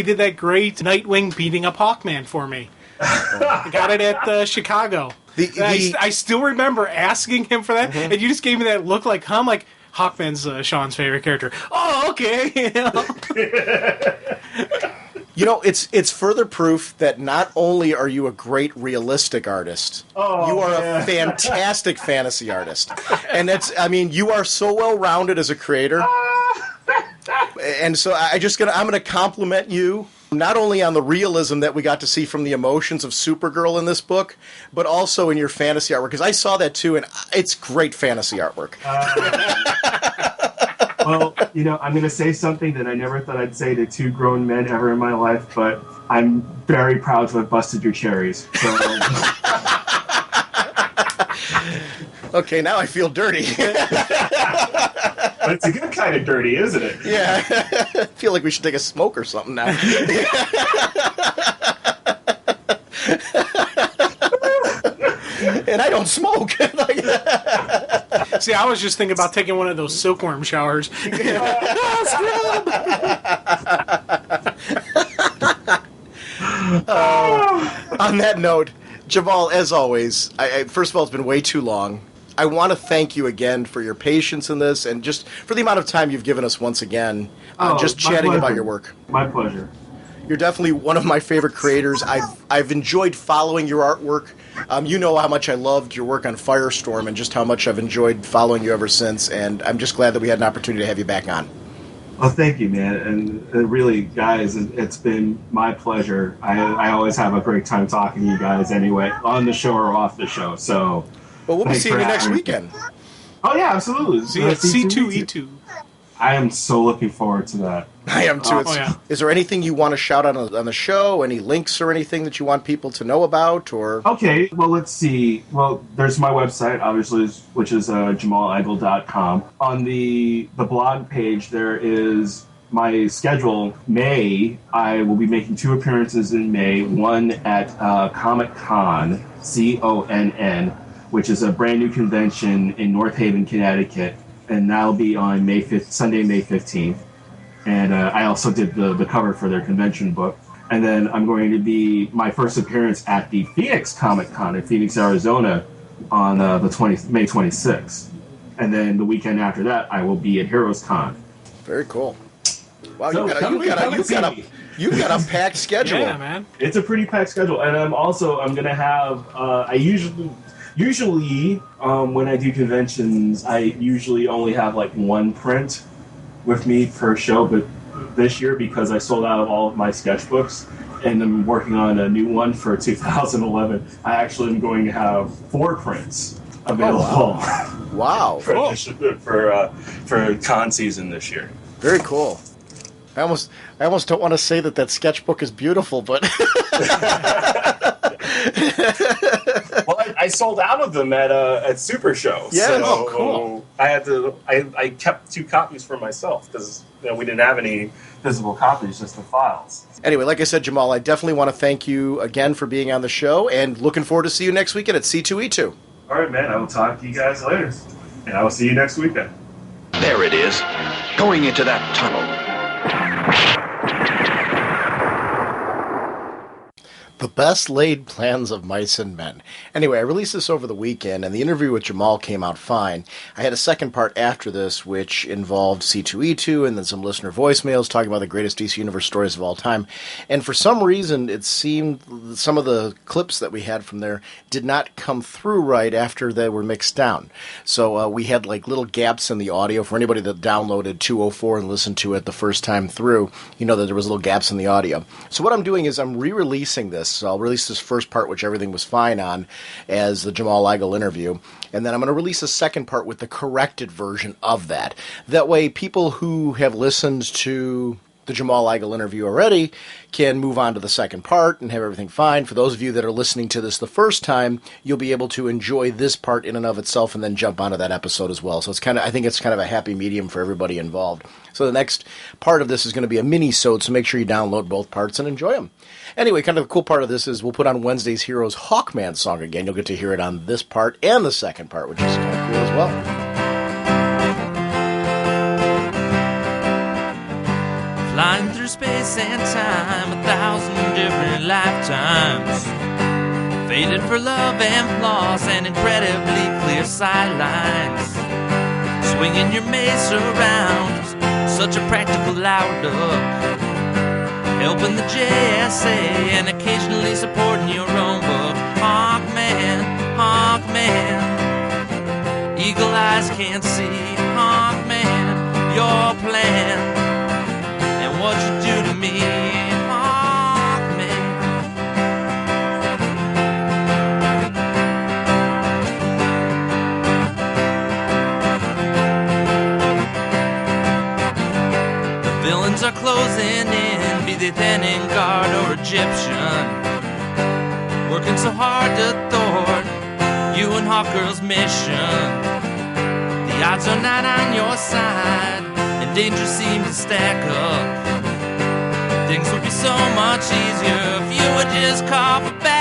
B: did that great Nightwing beating up Hawkman for me. I got it at Chicago. I still remember asking him for that, and you just gave me that look like, I'm like, Hawkman's Sean's favorite character. Oh, okay.
A: It's further proof that not only are you a great realistic artist, you are a fantastic fantasy artist. And you are so well-rounded as a creator. And so I'm going to compliment you not only on the realism that we got to see from the emotions of Supergirl in this book, but also in your fantasy artwork, because I saw that too, and it's great fantasy artwork.
D: Well, I'm going to say something that I never thought I'd say to two grown men ever in my life, but I'm very proud to have busted your cherries. So.
A: Okay, now I feel dirty.
D: But it's a good kind of dirty, isn't it?
A: Yeah. I feel like we should take a smoke or something now. And I don't smoke.
B: See, I was just thinking about taking one of those silkworm showers.
A: On that note, Jamal, as always, first of all, it's been way too long. I want to thank you again for your patience in this and just for the amount of time you've given us once again, just chatting about your work.
D: My pleasure.
A: You're definitely one of my favorite creators. I've enjoyed following your artwork. You know how much I loved your work on Firestorm and just how much I've enjoyed following you ever since, and I'm just glad that we had an opportunity to have you back on.
D: Well, thank you, man. And really, guys, it's been my pleasure. I always have a great time talking to you guys anyway, on the show or off the show. So,
A: well, we'll be seeing you next weekend.
D: Oh, yeah, absolutely.
B: See you at C2E2.
D: I am so looking forward to that.
A: I am too.
B: Yeah.
A: Is there anything you want to shout out on the show? Any links or anything that you want people to know about? Or
D: okay, well, let's see. Well, there's my website, obviously, which is jamaligle.com. On the blog page, there is my schedule. May, I will be making 2 appearances in May. One at Comic Con, CONN, which is a brand new convention in North Haven, Connecticut. And that'll be on Sunday, May 15th. And I also did the cover for their convention book. And then I'm going to be my first appearance at the Phoenix Comic Con in Phoenix, Arizona on May 26th. And then the weekend after that, I will be at Heroes Con.
A: Very cool. Wow,
D: So,
A: you've got a packed schedule.
B: Yeah, man.
D: It's a pretty packed schedule. And I'm going to have, I usually when I do conventions, I usually only have like 1 print with me per show, but this year, because I sold out of all of my sketchbooks and I'm working on a new one for 2011, I actually am going to have 4 prints available.
A: Oh, wow.
D: for con season this year.
A: Very cool. I almost don't want to say that sketchbook is beautiful, but
D: well, I sold out of them at Super Show.
A: Yeah,
D: so
A: cool.
D: I kept 2 copies for myself because we didn't have any physical copies, just the files.
A: Anyway, like I said, Jamal, I definitely want to thank you again for being on the show, and looking forward to see you next weekend at C2E2.
D: All right, man. I will talk to you guys later, and I will see you next weekend.
E: There it is, going into that tunnel.
A: The best laid plans of mice and men. Anyway, I released this over the weekend, and the interview with Jamal came out fine. I had a second part after this, which involved C2E2 and then some listener voicemails talking about the greatest DC Universe stories of all time. And for some reason, it seemed some of the clips that we had from there did not come through right after they were mixed down. So we had like little gaps in the audio. For anybody that downloaded 204 and listened to it the first time through, you know that there was little gaps in the audio. So what I'm doing is I'm re-releasing this. So I'll release this first part, which everything was fine on, as the Jamal Igle interview. And then I'm going to release a second part with the corrected version of that. That way, people who have listened to the Jamal Igle interview already can move on to the second part and have everything fine. For those of you that are listening to this the first time, you'll be able to enjoy this part in and of itself and then jump onto that episode as well. So I think it's kind of a happy medium for everybody involved. So the next part of this is going to be a mini-sode, so make sure you download both parts and enjoy them. Anyway, kind of the cool part of this is we'll put on Wednesday's Heroes Hawkman song again. You'll get to hear it on this part and the second part, which is kind of cool as well.
F: Flying through space and time, 1,000 different lifetimes. Faded for love and flaws and incredibly clear sightlines. Swinging your mace around, such a practical outlook. Helping the JSA and occasionally supporting your own book. Hawkman, Hawkman, eagle eyes can't see. Hawkman, your plan and what you do to me. Hawkman. The villains are closing in, be they Thanin Guard or Egyptian. Working so hard to thwart you and Hawkgirl's mission. The odds are not on your side, and danger seems to stack up. Things would be so much easier if you would just call for back.